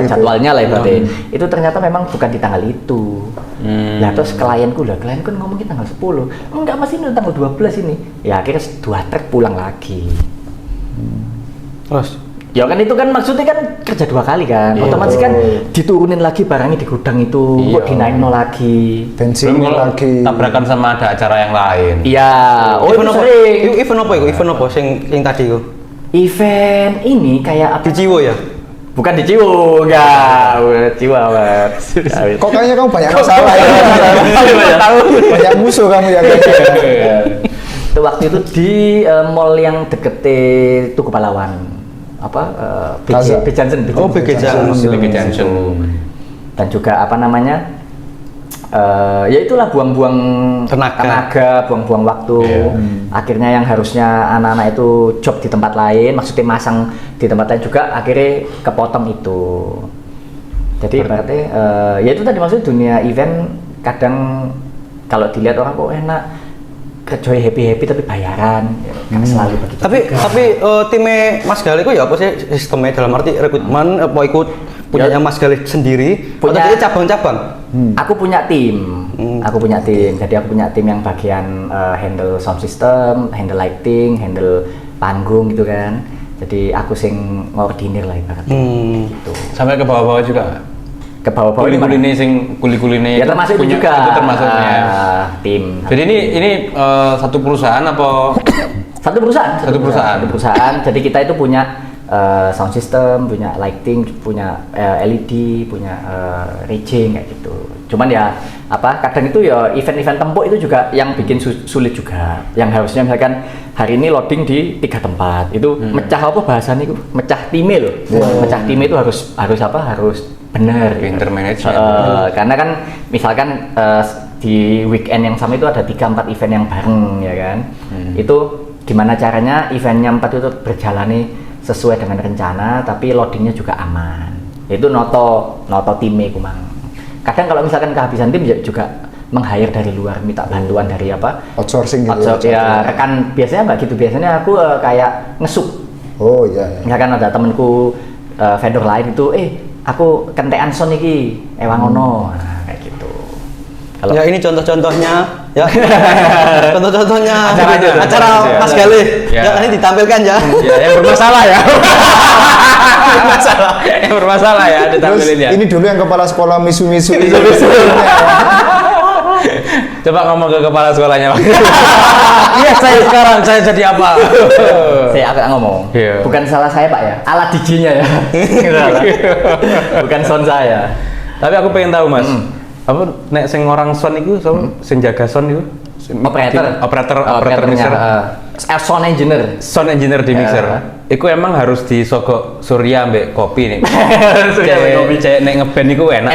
jadwalnya lah berarti. Itu ternyata memang bukan di tanggal itu. Nah terus klienku kan ngomongin tanggal 10. Enggak mas, ini tanggal 12 ini. Ya akhirnya 2 trek pulang lagi. Terus? Ya kan itu kan maksudnya kan kerja 2 kali kan, otomatis kan diturunin lagi barangnya di gudang itu, kok dinaikin lagi, bensin lagi, tabrakan sama ada acara yang lain. Iya, Event itu apa? sering. Event apa itu? Event apa sing tadi itu? Event ini kayak apa? Di Ciwo ya? Bukan di Ciwo, enggak, Ciwo amat. Kok kayaknya kamu banyak masalah ya? Banyak musuh kamu ya kayaknya. Itu waktu itu di mall yang deket Tugu Pahlawan. BG Johnson. Oh, BG Johnson. Dan juga ya itulah buang-buang tenaga, buang-buang waktu. Akhirnya yang harusnya anak-anak itu job di tempat lain, maksudnya masang di tempat lain juga, akhirnya kepotong itu. Jadi berarti ya itu tadi maksudnya dunia event kadang kalau dilihat orang kok enak, kerja happy tapi bayaran, kan selalu begitu. Tapi timnya Mas Galih kok ya apa sih sistemnya, dalam arti rekrutmen apa ikut punyanya Mas Galih sendiri? Punya atau cabang-cabang? Aku punya tim. Jadi aku punya tim yang bagian handle sound system, handle lighting, handle panggung gitu kan. Jadi aku sing ngordinir lah ibaratnya. Gitu. Sampai ke bawah-bawah juga. Ke bawah-bawah kuli-kulinya ya termasuk itu juga. Itu termasuknya tim. Jadi ini satu perusahaan apa? Satu perusahaan. Jadi kita itu punya sound system, punya lighting, punya LED, punya rigging kayak gitu. Cuman ya kadang itu ya event-event tempuk itu juga yang bikin sulit juga. Yang harusnya misalkan hari ini loading di 3 tempat. Itu mecah bahasanya itu? Mecah time loh. Mecah time itu harus benar. Pinter manajemen. Karena kan misalkan di weekend yang sama itu ada 3-4 event yang bareng ya kan. Itu gimana caranya eventnya 4 itu berjalan sesuai dengan rencana tapi loadingnya juga aman. Itu noto time kumang. Kadang kalau misalkan kehabisan tim juga meng-hire dari luar, minta bantuan dari outsourcing gitu. Ya rekan biasanya nggak gitu, biasanya aku kayak ngesuk. Oh iya. Misalkan ada temenku vendor lain itu aku kentean son iki ewangono. Nah, kayak gitu. Kalau ya ini contoh-contohnya ya. Contoh-contohnya acara Mas Galih. Ya ini ditampilkan ya. Ya yang bermasalah ya. Yang bermasalah ya ditampilin ya. Ini dulu yang kepala sekolah misu-misu. Coba ngomong ke kepala sekolahnya. Iya, saya jadi apa? Saya agak ngomong. Bukan salah saya Pak ya, alat DJ-nya ya. Bukan sound saya. Tapi aku pengen tahu Mas, apa nek sing orang sound itu sing jaga sound itu? Operator mixer. Sound engineer di mixer. Iku emang harus disogok surya mbek kopi nih. Cek nek ngeband iku enak.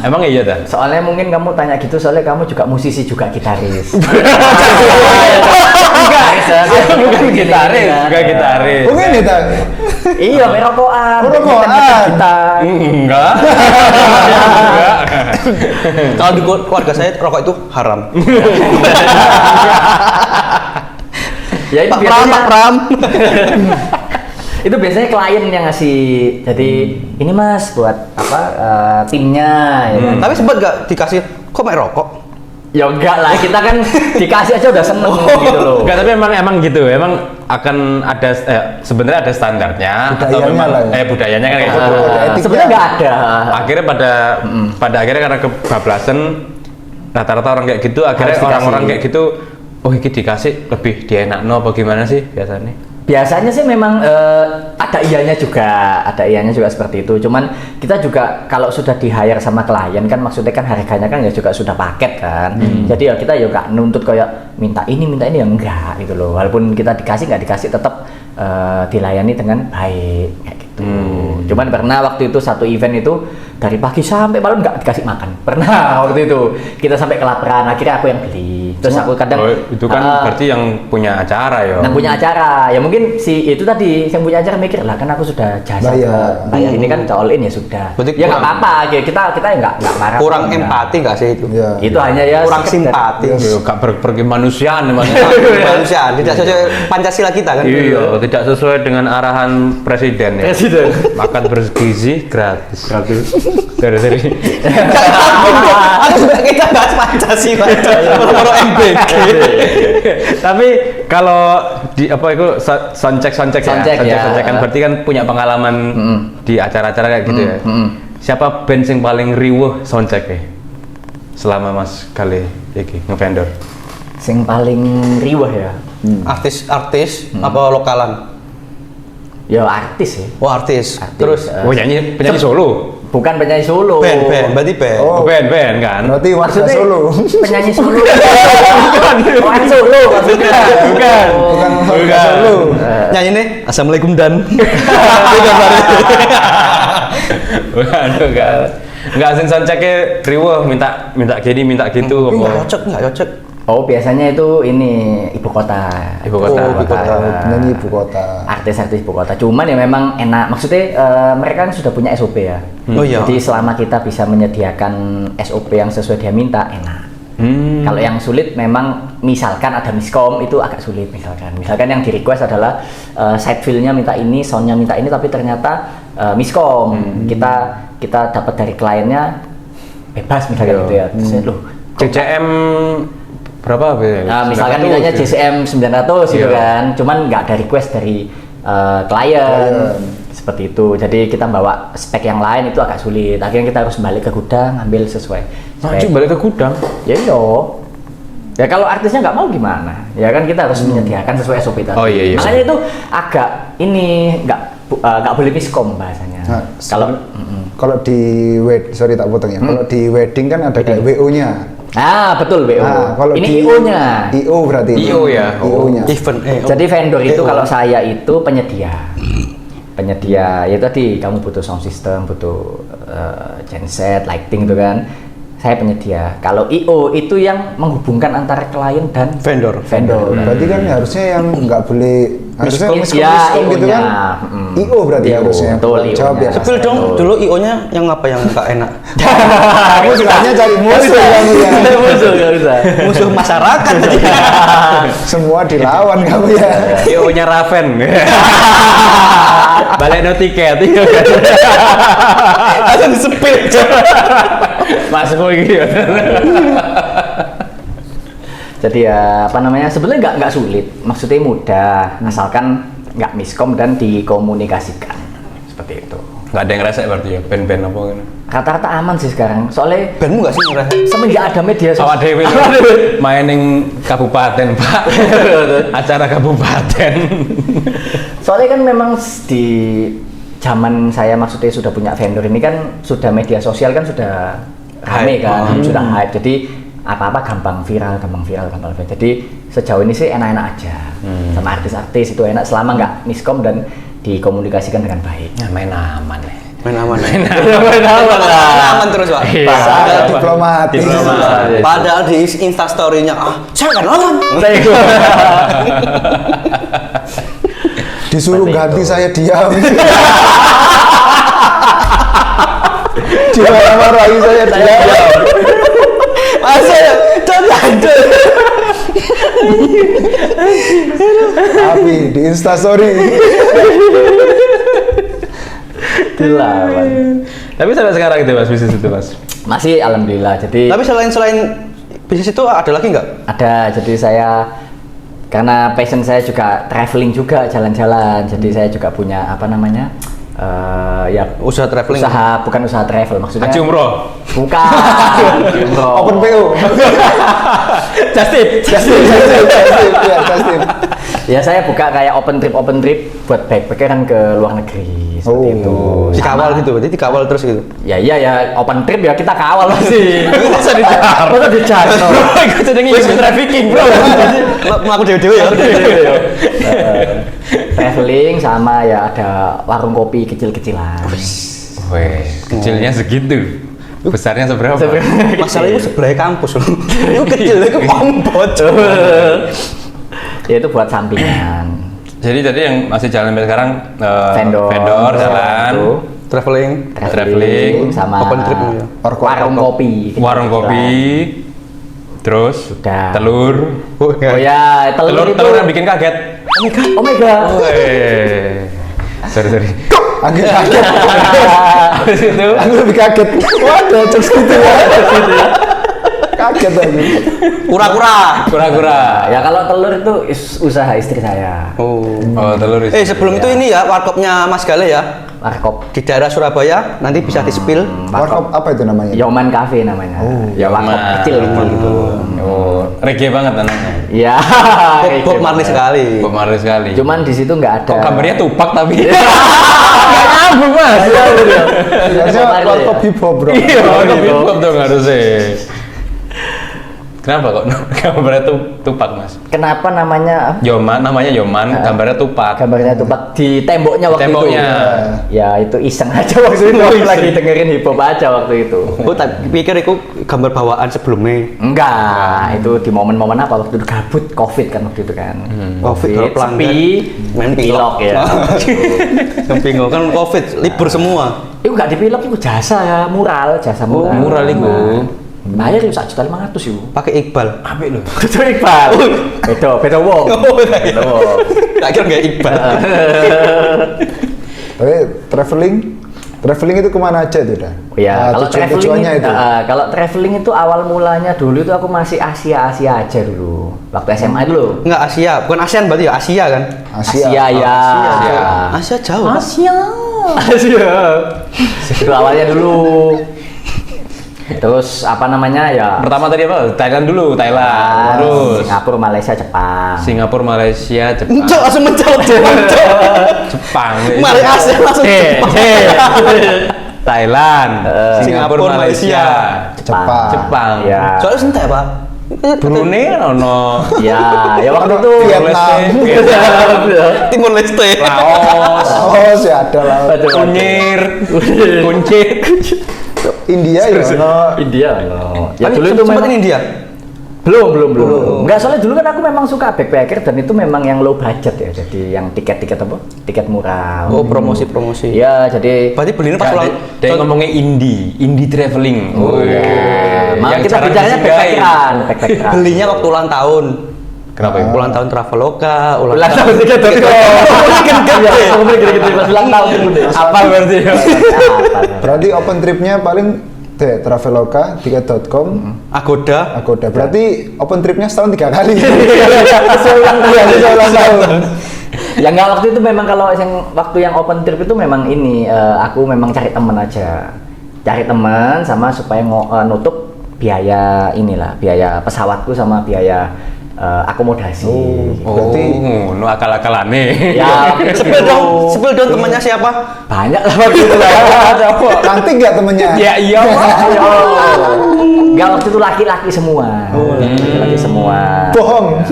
Emang iya dah? Soalnya mungkin kamu tanya gitu soalnya kamu juga musisi juga gitaris. Bukan gitaris. Mungkin ya tak. Iya, merokokan. kita. Enggak. Kalau di keluarga saya rokok itu haram. Ya itu Pak biasanya Pram. itu biasanya klien yang ngasih. Jadi ini Mas buat apa timnya ya kan? Tapi sempat gak dikasih kok main rokok? Ya enggak lah, kita kan dikasih aja udah seneng gitu loh. Enggak, tapi emang gitu. Emang akan ada sebenarnya ada standarnya atau Budayanya memang lah ya. budayanya kan kayak gitu. Etiknya. Sebenarnya nggak ada. Akhirnya pada akhirnya karena kebablasan rata-rata orang kayak gitu, akhirnya Harus dikasih. orang-orang kayak gitu, oh ini dikasih lebih dienakno apa gimana sih biasanya? Biasanya sih memang ada ianya juga seperti itu. Cuman kita juga kalau sudah di hire sama klien kan maksudnya kan harganya kan ya juga sudah paket kan. Jadi ya kita ya nggak nuntut kayak minta ini ya enggak gitu loh. Walaupun kita dikasih nggak dikasih tetap dilayani dengan baik kayak gitu. Cuman pernah waktu itu satu event itu dari pagi sampai malam nggak dikasih makan. Pernah waktu itu kita sampai kelaparan. Akhirnya aku yang beli. Terus aku kadang itu kan berarti yang punya acara ya. yang punya acara ya mungkin si itu tadi yang punya acara mikir lah kan aku sudah jasa bayar ini kan all in ya sudah. Berarti Ya nggak kurang- apa-apa kita ya nggak marah. Kurang Nggak. empati nggak sih itu? Iya. Itu hanya ya Kurang sekedar- simpati. Yo, gak berkemanusiaan namanya. Manusia tidak sesuai Pancasila kita kan? Iya, tidak sesuai dengan arahan presiden ya. Presiden. Makan bergizi gratis. Dari. Aku juga kita bahas Pancasila. Moro MBG. Tapi kalau di apa itu soundcheck ya. kan berarti kan punya pengalaman di acara-acara kayak gitu ya. Siapa band yang paling riwuh soundcheck ya? Selama Mas kali iki ngevendor. Sing paling riwah ya. Artis apa lokalan? Ya artis ya. Oh artis. Artis. Terus Oh penyanyi solo. Bukan penyanyi solo. band, berarti band. Oh. Band kan. Berarti warga Maksudnya Solo. penyanyi solo. Bukan solo maksudnya. Bukan. Bukan warga Solo. Nyanyi nih, Assalamualaikum dan. Bukan. Enggak sing soundcheck-e riwuh minta gini minta gitu Nggak apa. cocok. Oh biasanya itu ini ibu kota. Ibu kota. Oh, ibu kota. Penyanyi ibu kota. Artis-artis ibu kota. Cuman ya memang enak. Maksudnya mereka kan sudah punya SOP ya. Oh iya. Jadi selama kita bisa menyediakan SOP yang sesuai dia minta, enak. Kalau yang sulit memang misalkan ada miskom itu agak sulit misalkan. Misalkan yang di request adalah side fill-nya minta ini, sound-nya minta ini tapi ternyata miskom. Kita dapat dari kliennya bebas misalkan gitu ya. Terus loh, CCM berapa ya? nah, misalkan 900 nilainya ya? JCM 900 gitu Iya. kan, cuman nggak ada request dari klien seperti itu. Jadi kita bawa spek yang lain itu agak sulit. Akhirnya kita harus balik ke gudang ambil sesuai Maju spek. balik ke gudang. Ya iya. Ya kalau artisnya nggak mau gimana? Ya kan kita harus menyediakan sesuai SOP tadi. Oh, iya. Makanya itu agak ini nggak boleh miskom bahasanya. Nah, Kalau Kalau di sorry tak potong ya. Kalau di wedding kan ada kayak WO-nya. betul BO. Nah, kalau Ini di IO-nya. IO berarti. IO ya? IO-nya. Event. Jadi vendor itu Oh. kalau saya itu penyedia ya tadi kamu butuh sound system, butuh genset, lighting itu kan. Saya penyedia. Kalau IO itu yang menghubungkan antara klien dan Vendor. Berarti kan harusnya yang nggak boleh harusnya Miskom. Ya, miskom gitu IO-nya. kan. IO berarti IO, harusnya. betul, Jawab IO-nya. ya. Sepil dong, dulu IO-nya yang apa yang nggak enak? Kamu sukanya cari musuh kamu ya. Musuh nggak bisa. Musuh masyarakat tadi. Semua dilawan kamu ya. IO-nya Raven. Balik no tiket. Langsung disepil. Masuk lagi. Jadi ya apa namanya sebenarnya nggak sulit, maksudnya mudah asalkan nggak miskom dan dikomunikasikan seperti itu. Nggak ada yang rese berarti ya band-band apa gitu. Rata-rata aman sih sekarang, soalnya Bandmu nggak sih ngerasa? semenjak ada media Awak dewe mainin kabupaten Pak. Acara kabupaten. Soalnya kan memang di zaman saya maksudnya sudah punya vendor ini kan sudah media sosial kan sudah rame Hype. kan, sudah hype. Jadi apa-apa gampang viral. Jadi sejauh ini sih enak-enak aja sama artis-artis itu enak selama nggak miskom dan dikomunikasikan dengan baik. Ya, main aman ya. Main aman. Aman terus Pak. Iya. Padahal diplomatis. Padahal di instastory-nya, saya nggak nonton. Disuruh Seperti ganti itu. saya diam. lagi saya diam. Masa ya? Lanjut. Tapi di Instastory. Dilawan. Tapi sampai sekarang itu Mas bisnis itu Mas. Masih alhamdulillah. Jadi Tapi selain bisnis itu ada lagi nggak? ada, jadi saya karena passion saya juga traveling juga, jalan-jalan. Jadi saya juga punya apa namanya? Ya Usaha traveling. bukan usaha travel maksudnya. Haji umroh. Bukan. Umroh. Open PO. Just tip. Ya, just tip. Ya saya buka kayak open trip buat backpackeran ke luar negeri seperti Oh. itu. Dikawal gitu, berarti dikawal terus gitu. Ya iya ya open trip ya kita kawal sih. Masa dijar? Masa dijar? Iku jenenge human trafficking, Bro. Melaku dewe-dewe ya. Traveling sama ya ada warung kopi kecil-kecilan. Weh, kecilnya segitu. Besarnya seberapa? Masalah itu sebelah kampus loh. Itu kecil, itu ompot. Ya itu buat sampingan. Jadi yang masih jalan sampai sekarang Vendor jalan, itu, Traveling. sama Open trip ya. warung kopi. warung kopi, terus Sudah. telur. Oh ya, telur itu. Telur yang bikin kaget. Omega. Weh. Sorry. Agak kaget. Habis itu Aku lebih kaget. Wah, ada jokes gitu ya. Kaget lagi. kura-kura. Ya kalau telur itu usaha istri saya. Oh. Oh, telur. Sebelum itu ini ya warkopnya Mas Gale ya. Warkop. Di daerah Surabaya, nanti bisa di-spill. Warkop apa itu namanya? Yoman Cafe namanya. Ya warkop Yoman. kecil gitu. Oh. Reggae banget anaknya. Iya. Bob Marley sekali. Bob Marley sekali. Cuman di situ nggak ada. kok gambarnya tupak tapi. Nggak nyambung Mas. Harusnya warkop hip hop, Bro. Iya, hip hop dong harusnya. Kenapa kok gambarnya tupak Mas? Kenapa namanya? Namanya Yoman, gambarnya tupak. Gambarnya tupak di temboknya waktu Temboknya. itu. Ya itu iseng aja waktu itu. Aku lagi dengerin hip hop aja waktu itu. Oh, tapi pikir itu gambar bawaan sebelumnya. Enggak, itu di momen-momen apa waktu itu gabut Covid kan waktu itu kan. Covid, pelanggan. sepi, Main pilok ya. Yang bingung kan Covid, libur semua. Itu enggak dipilok, itu jasa ya, jasa mural. mural itu. Bayar itu 1.500.000 itu. Pakai Iqbal. Apik lho. Itu Iqbal. Beda wong. Beda wong. Tak kira nggak Iqbal. Tapi traveling itu kemana aja itu dah? Ya, kalau tujuannya traveling itu. kalau traveling itu awal mulanya dulu itu aku masih Asia aja dulu. Waktu SMA dulu. Enggak Asia, bukan ASEAN berarti ya Asia kan? Asia. ya. Asia jauh. Asia. Itu awalnya dulu. Terus apa namanya ya? Pertama tadi apa? Thailand dulu, Thailand. Terus Singapura, Malaysia, Jepang. Singapura, Malaysia, Jepang. Encok langsung menjawab. Jepang. Mari Asia langsung Jepang. Thailand, Singapura, Malaysia, Jepang. Ya. Soalnya sentai Pak. Brunei ono. Ya, waktu itu Vietnam. Timur Leste. Laos, Oh, sih ada lah. Kunyir, Kuncit. India ya. India loh. Ya Tapi dulu itu sempat memang ini India. belum. Enggak, soalnya dulu kan aku memang suka backpacker dan itu memang yang low budget ya. Jadi yang tiket apa? Tiket murah. Oh, promosi. Iya, jadi Berarti belinya pas ulang. Dia ngomongnya indie traveling. malah Yang kita jarang bicaranya disinggahin. backpackeran. Belinya waktu ulang tahun. Kenapa ya? Ulang tahun Traveloka, Ulang tahun tiket.com. Iya, ngomong gede-gede pas ulang tahun dulu deh. Apa berarti ya? Berarti open tripnya paling Traveloka, tiket.com, Agoda. Berarti open tripnya setahun 3 kali. Sesuai ulang tahun. Sesuai ulang tahun. Ya enggak, waktu itu memang kalau waktu yang open trip itu memang ini aku memang cari teman aja. Cari teman sama supaya nutup biaya biaya pesawatku sama biaya akomodasi. Berarti no akal-akalane. Ya, Spill dong temannya siapa? banyak lah waktu itu. cantik nggak temennya? Ya iya. Enggak, waktu itu laki-laki semua. Laki-laki semua. Bohong.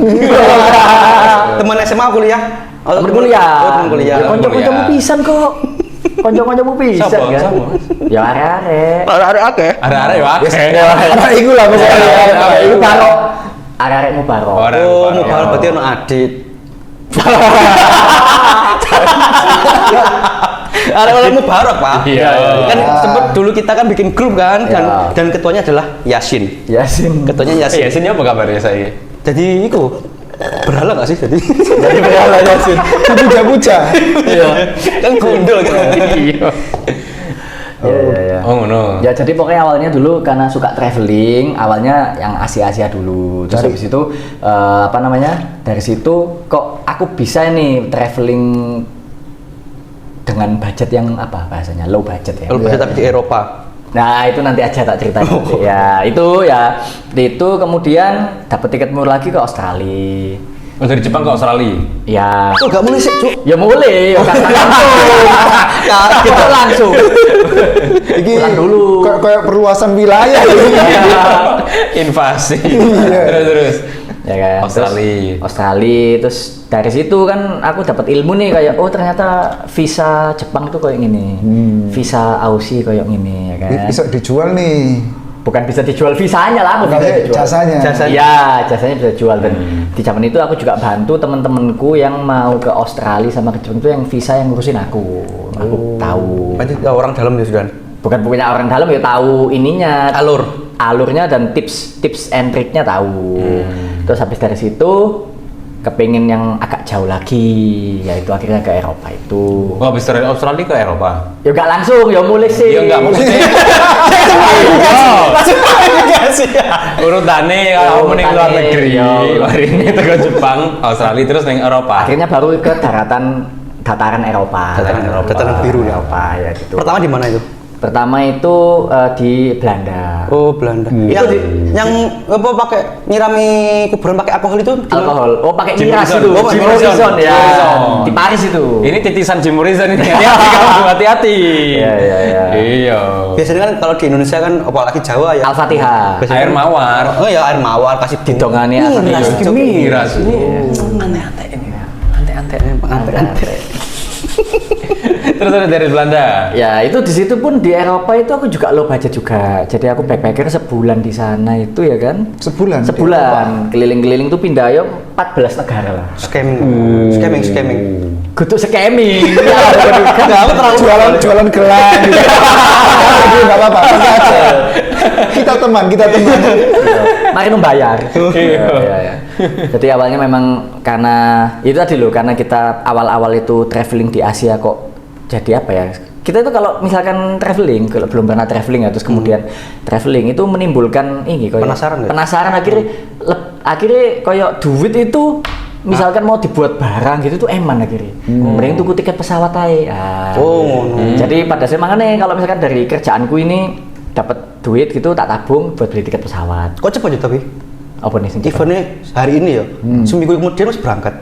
Teman SMA kuliah. Temen kuliah. Oh, temen kuliah. Ya, konco-koncomu pisan kok. Konco-koncomu pisan Siapa? kan. Siapa? Ya arek-arek. Ada akeh. Ada ya akeh. Ada iku lah pokoknya. Itu baro. Arek-arekmu baro. Oh, mau berarti ono Adit. Ada Mubarak, Pak. Iya. Kan sempet dulu kita kan bikin grup kan, Iya. dan ketuanya adalah Yasin. Yasin. Ketuanya Yasin. Yasin apa kabarnya saya? Jadi itu berhala nggak sih? Jadi Jadi berhala Yasin. Puja-puja. iya. Kan gundul kan. Iya. Iya. Oh no. Ya jadi pokoknya awalnya dulu karena suka traveling, awalnya yang Asia dulu. Terus habis itu dari situ kok aku bisa nih traveling dengan budget yang apa bahasanya? Low budget ya. Kalau budget tapi di Eropa. Nah itu nanti aja tak ceritain nanti. Ya itu kemudian dapat tiket murah lagi ke Australia. Oh, dari Jepang ke Australia. Ya. Oh, nggak boleh sih, Cuk. Ya boleh, ya kan kita langsung. Iki Pulang dulu. Kayak perluasan wilayah. Invasi. Iya. Terus. Ya kan. Australia. Terus dari situ kan aku dapat ilmu nih kayak oh ternyata visa Jepang tuh kayak gini. Visa Aussie kayak gini ya kan. Bisa dijual nih. Bukan bisa dijual visanya lah, bukan bisa dijual. Jasanya. Iya, jasanya bisa dijual dan di zaman itu aku juga bantu teman-temanku yang mau ke Australia sama ke Jepang itu yang visa yang ngurusin aku. Aku tahu. Berarti orang dalam ya sudah. Bukan punya orang dalam ya tahu ininya, alurnya dan tips and triknya tahu. Terus habis dari situ kepingin yang agak jauh lagi, yaitu akhirnya ke Eropa itu. Oh, habis dari Australia ke Eropa. Ya nggak langsung, ya mulai sih. Ya enggak maksudnya. Urutannya kalau mau ning luar negeri, hari ini ke Jepang, Australia terus ning Eropa. Akhirnya baru ke dataran Eropa. Dataran biru ya. Eropa ya gitu. Pertama di mana itu? Pertama itu di Belanda. Oh, Belanda. Yang apa pakai nyirami kuburan pakai alkohol itu? gimana? Alkohol. Oh, pakai Jim miras Morrison. itu. Oh, Jim Jim Morrison. Morrison ya. Jim Morrison. Di Paris itu. Ini titisan Jim Morrison ini. Hati-hati kamu, hati-hati. Iya. Iya. Biasanya kan kalau di Indonesia kan apalagi Jawa ya. Al-Fatihah. Biasanya Air kan- mawar. Oh ya air mawar kasih Didongani miras, Al-Fatihah. miras. Aneh-aneh ini. Aneh-aneh. Terus ada dari Belanda. Ya itu di situ pun di Eropa itu aku juga low budget juga. Jadi aku backpacker sebulan di sana itu ya kan. Sebulan. Sebulan keliling-keliling tuh pindah ya 14 negara lah. Scamming. Kudu scamming. Enggak, terlalu Jualan gelang gitu. Enggak apa-apa. Nanti aja. Kita teman. Mari membayar. Iya. Iya. Jadi awalnya memang karena itu tadi loh, karena kita awal-awal itu traveling di Asia kok jadi apa ya? Kita itu kalau misalkan traveling, kalau belum pernah traveling ya terus kemudian traveling itu menimbulkan ini kayak penasaran akhirnya kayak duit itu misalkan mau dibuat barang gitu tuh eman akhirnya. Mending tuku tiket pesawat aja. Jadi pada saya makanya kalau misalkan dari kerjaanku ini dapat duit gitu tak tabung buat beli tiket pesawat. Kok cepat ya tapi? Apa nih? Eventnya hari ini ya. Seminggu kemudian harus berangkat.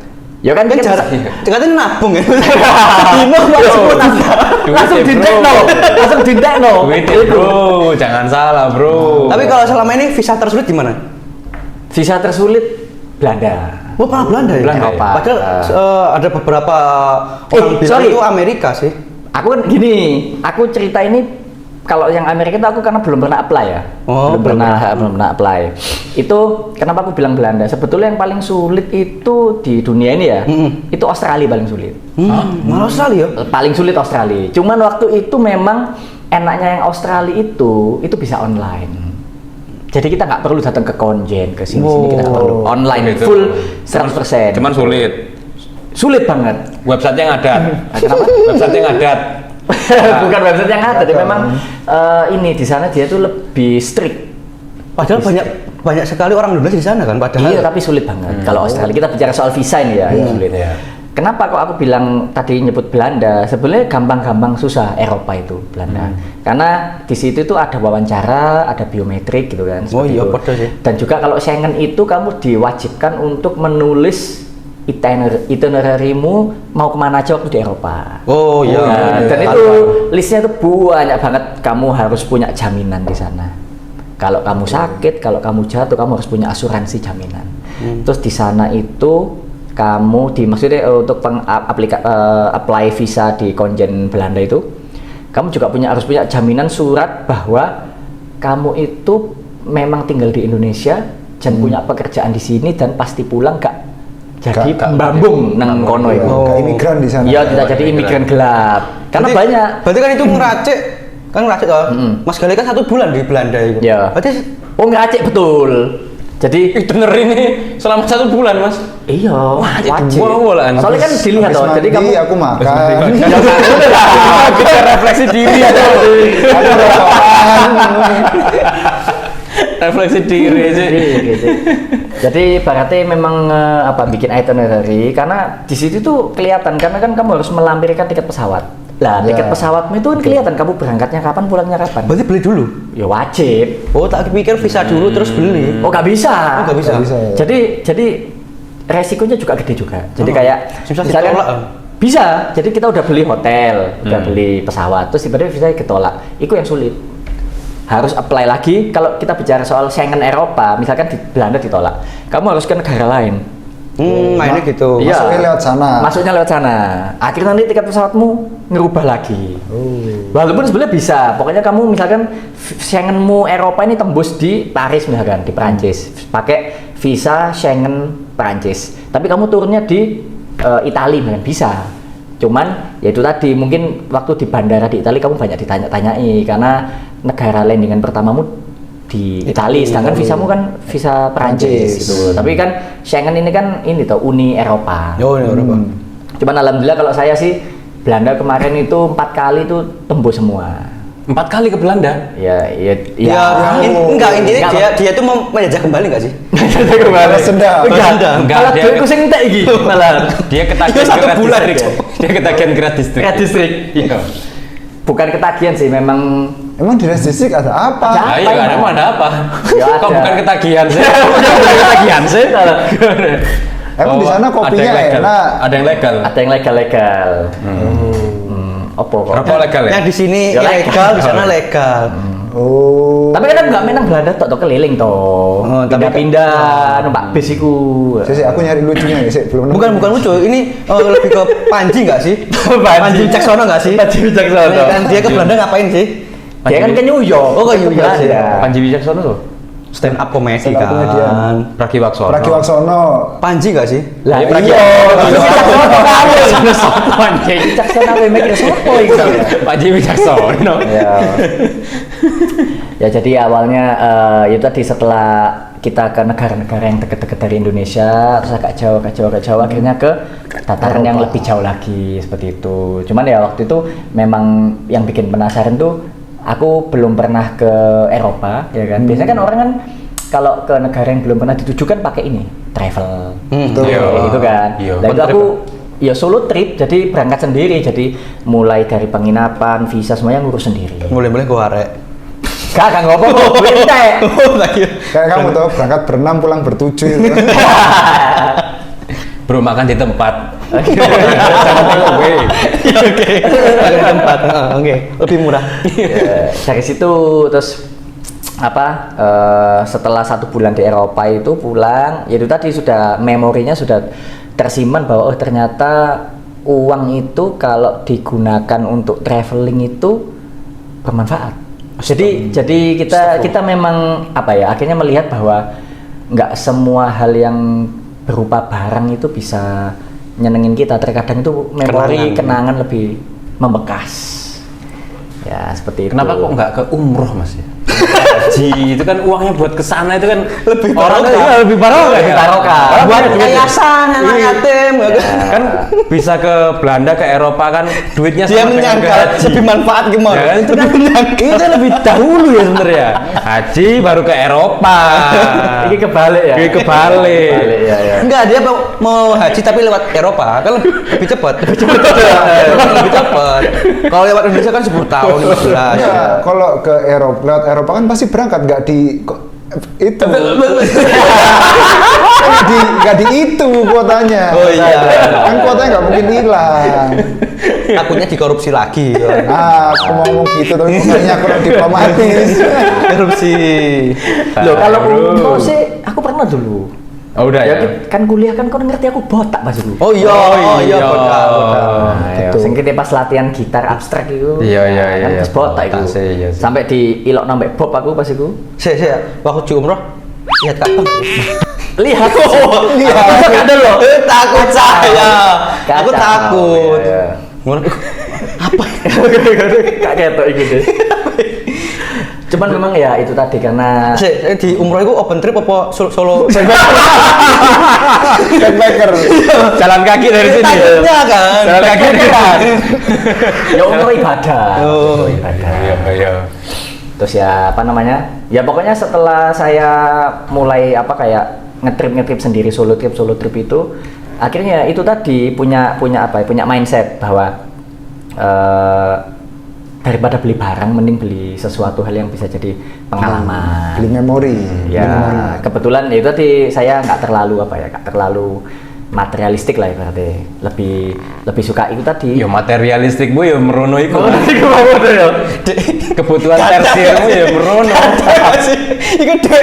Ya kan Jarak. Katanya nabung ya. Langsung didekno. Duit bro, jangan salah bro. Tapi kalau selama ini visa tersulit di mana? Visa tersulit Belanda. Oh, malah Belanda ya? Belanda. Padahal ada beberapa orang bilang sorry. itu Amerika sih. Aku kan gini, aku cerita ini kalau yang Amerika itu aku karena belum pernah apply ya. Belum pernah apply. Itu kenapa aku bilang Belanda? Sebetulnya yang paling sulit itu di dunia ini ya. Itu Australia paling sulit. Malah Australia. Paling sulit Australia. Cuman waktu itu memang enaknya yang Australia itu bisa online. Jadi kita nggak perlu datang ke konjen ke sini kita nggak perlu. Online Gitu. full 100%. Cuman sulit. Sulit banget. Website yang adat. Kenapa? Website yang adat. Bukan website yang ada, tapi memang ini di sana dia tuh lebih strict. Padahal banyak sekali orang Indonesia di sana kan. Padahal. Iya, tapi sulit banget. Kalau Australia kita bicara soal visa ini ya, sulit. Iya. Kenapa kok aku bilang tadi nyebut Belanda? Sebenarnya gampang-gampang susah Eropa itu Belanda. Karena di situ tuh ada wawancara, ada biometrik gitu kan. Oh seperti iya, itu. betul sih. Dan juga kalau Schengen itu kamu diwajibkan untuk menulis itinerary-mu mau kemana aja waktu di Eropa. Oh iya. Nah, dan itu listnya tuh banyak banget. Kamu harus punya jaminan di sana. Kalau kamu sakit, kalau kamu jatuh, kamu harus punya asuransi jaminan. Terus di sana itu kamu maksudnya untuk apply visa di konjen Belanda itu, kamu juga harus punya jaminan surat bahwa kamu itu memang tinggal di Indonesia dan punya pekerjaan di sini dan pasti pulang jadi Gak- bambung nang kono itu. Kayak imigran di sana. Iya, tidak jadi imigran gelap. Karena Berarti- banyak. Berarti kan itu ngeracik, kan ngeracik toh. Mas Gali kan 1 bulan di Belanda itu. Ya. Berarti Oh, ngeracik betul. Jadi Ih, denger ini selama 1 bulan mas. iya, wajib. dua bulan. Soalnya kan dilihat Habis toh, jadi mandi, kamu aku makan. Ya, udah lah. Kita refleksi diri aja. Aku rokokan. Refleksi diri aja. Gitu. Jadi ibaratnya memang bikin itinerary karena di situ tuh kelihatan karena kan kamu harus melampirkan tiket pesawat. Lah, Ya. tiket pesawatmu itu kan kelihatan kamu berangkatnya kapan, pulangnya kapan. berarti beli dulu. Ya wajib. Oh, tak pikir visa dulu terus beli. Oh, nggak bisa. Oh, nggak bisa. Nggak bisa, ya. Jadi resikonya juga gede juga. Jadi kayak Bisa misalkan ditolak, bisa. Jadi kita udah beli hotel, udah beli pesawat, terus tiba-tiba visa ketolak. Itu yang sulit. Harus apply lagi. Kalau kita bicara soal Schengen Eropa, misalkan di Belanda ditolak, kamu harus ke negara lain. Mainnya gitu. Iya. Masuknya lewat sana. Masuknya lewat sana. Akhirnya nanti tiket pesawatmu ngerubah lagi. Walaupun sebenarnya bisa. Pokoknya kamu misalkan Schengenmu Eropa ini tembus di Paris misalkan, di Perancis. Pakai visa Schengen Perancis. Tapi kamu turunnya di Italia misalkan bisa. Cuman ya itu tadi mungkin waktu di bandara di Italia kamu banyak ditanya-tanyai karena negara landingan pertamamu di Italia, sedangkan visamu kan visa Perancis gitu. Tapi kan Schengen ini kan ini tuh Uni Eropa. Oh, ini Eropa. Cuman alhamdulillah kalau saya sih Belanda kemarin itu 4 kali itu tembus semua. 4 kali ke Belanda. Ya. Enggak, intinya dia tuh mau menjajah kembali enggak sih? Balas dendam. Dendam. Enggak, Kalau dia duitku sing entek iki malah. Dia ketagihan Itu 1 Grad bulan, Distrik. Cok. Dia ketagihan Grad Distrik. Grad Distrik. Iya. Bukan ketagihan sih, memang Emang di distrik ada apa? Ada. Ah, iya, Apa, ada apa? Ya, Kok ada. bukan ketagihan sih? Bukan ketagihan sih? Emang di sana ada kopinya yang legal. enak. Ada yang legal. ada yang legal-legal. Apa kok? Rokok legal ya? Yang di sini Ya, ilegal, di sana legal. Oh. Tapi kan nggak menang Belanda tok keliling toh. Oh, tapi Pindah-pindah numpak bis iku. Sih, aku nyari lucunya ya, sih belum nemu. Bukan lucu, ini lebih ke Panji nggak sih? Panji Wicaksono nggak sih? Panji Wicaksono. Kan dia ke Belanda ngapain sih? Dia kan ke New York. Oh, ke New York sih. Belanda. Panji Wicaksono tuh? Stand up komedi Stand up kan. komedian. Raki Waksono. Raki Waksono. Panji nggak sih? Lah Iya, iya. Wicaksono kamu. Panji. Wicaksono apa mikir sopo iku? Panji Wicaksono. Ya. Ya jadi awalnya itu tadi setelah kita ke negara-negara yang deket-deket dari Indonesia terus agak jauh akhirnya ke dataran yang lebih jauh lagi seperti itu. Cuman ya waktu itu memang yang bikin penasaran tuh aku belum pernah ke Eropa ya kan. Biasanya kan orang kan kalau ke negara yang belum pernah dituju kan pakai ini travel. Betul. Iya. Kayak gitu kan. Iya. Nah itu Trip, aku ya solo trip jadi berangkat sendiri jadi mulai dari penginapan, visa semuanya ngurus sendiri. Mulai-mulai gua arek. Kagak ngopo-ngopo ente. Kayak kamu tuh berangkat berenam pulang bertujuh gitu. Bro, makan di tempat. Jangan tengok gue. Oke. Ada di tempat. Oke. Lebih murah. Ya, dari situ terus setelah 1 bulan di Eropa itu pulang ya itu tadi sudah memorinya sudah tersimpan bahwa oh ternyata uang itu kalau digunakan untuk traveling itu bermanfaat. Jadi kita memang akhirnya melihat bahwa nggak semua hal yang berupa barang itu bisa nyenengin kita. Terkadang itu memori kenangan lebih membekas. Ya seperti itu. Kenapa kok nggak ke umroh mas ya? Haji itu kan uangnya buat kesana itu kan Lebih orang barokah. kan lebih barokah. Lebih barokah. Orang Buat punya duit. yayasan anak Iya. yatim. Kan bisa ke Belanda ke Eropa kan duitnya Dia sama dengan ke menyangka haji. lebih manfaat gimana? Ya, kan itu kan lebih dahulu ya sebenarnya. Haji baru ke Eropa. Ini kebalik ya. Ini kebalik. Kebalik, ya. Enggak, dia mau haji tapi lewat Eropa kan lebih cepat. Lebih cepat. Kalau lewat Indonesia kan 10 tahun 15. Ya, kalau ke Eropa, lewat Eropa kan pasti berangkat nggak di itu. nggak di itu kuotanya. Oh iya. Kan kuotanya nggak mungkin hilang. Takutnya dikorupsi lagi. Ah, aku mau ngomong gitu tapi makanya kurang diplomatis. Korupsi. Loh kalau umroh sih aku pernah dulu. Oh udah ya. Kan kuliah kan kau ngerti aku botak pas dulu. Oh iya, iya. betul. Nah, ya, sing kita pas latihan gitar abstrak itu. Iya, iya, kan iya, pas botak botak itu. sih, iya sih. Sampai di ilok nambah bob aku pas itu. Saya waktu di umroh lihat kapan? Lihat. Lihat ada loh. Takut saya. Aku Kacau. takut. Iya. Ngono. Apa? Kak ketok iki deh. Cuman memang ya itu tadi karena Di umroh itu open trip apa solo? Backpacker. Jalan kaki dari sini. Takutnya kan. Jalan kaki kan. ya umroh ibadah. Oh. Umroh ibadah. Iya. Terus ya apa namanya? Ya pokoknya setelah saya mulai kayak ngetrip sendiri solo trip itu akhirnya itu tadi punya mindset bahwa daripada beli barang mending beli sesuatu hal yang bisa jadi pengalaman. Beli memori. Ya, kebetulan itu tadi saya nggak terlalu materialistik lah berarti. Lebih suka itu tadi. Ya materialistik bu ya merono iku. Kebutuhan tersiermu ya merono. Iku dhewe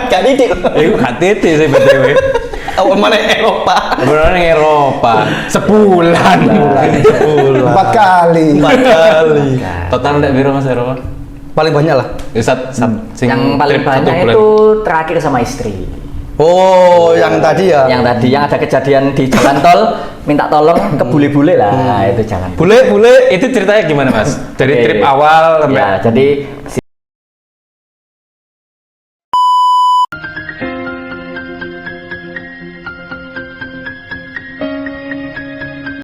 gak titik. Iku gak titik sih BTW. Awal mana Eropa? Beneran yang Eropa. Sebulan. 4 kali. 4 kali. Total ndak biro Mas Eropa? Paling banyak lah. Yang paling banyak itu terakhir sama istri. Oh, yang tadi ya. Yang tadi yang ada kejadian di jalan tol minta tolong ke bule-bule lah itu jalan. Bule itu ceritanya gimana Mas? Dari trip awal sampai ya, jadi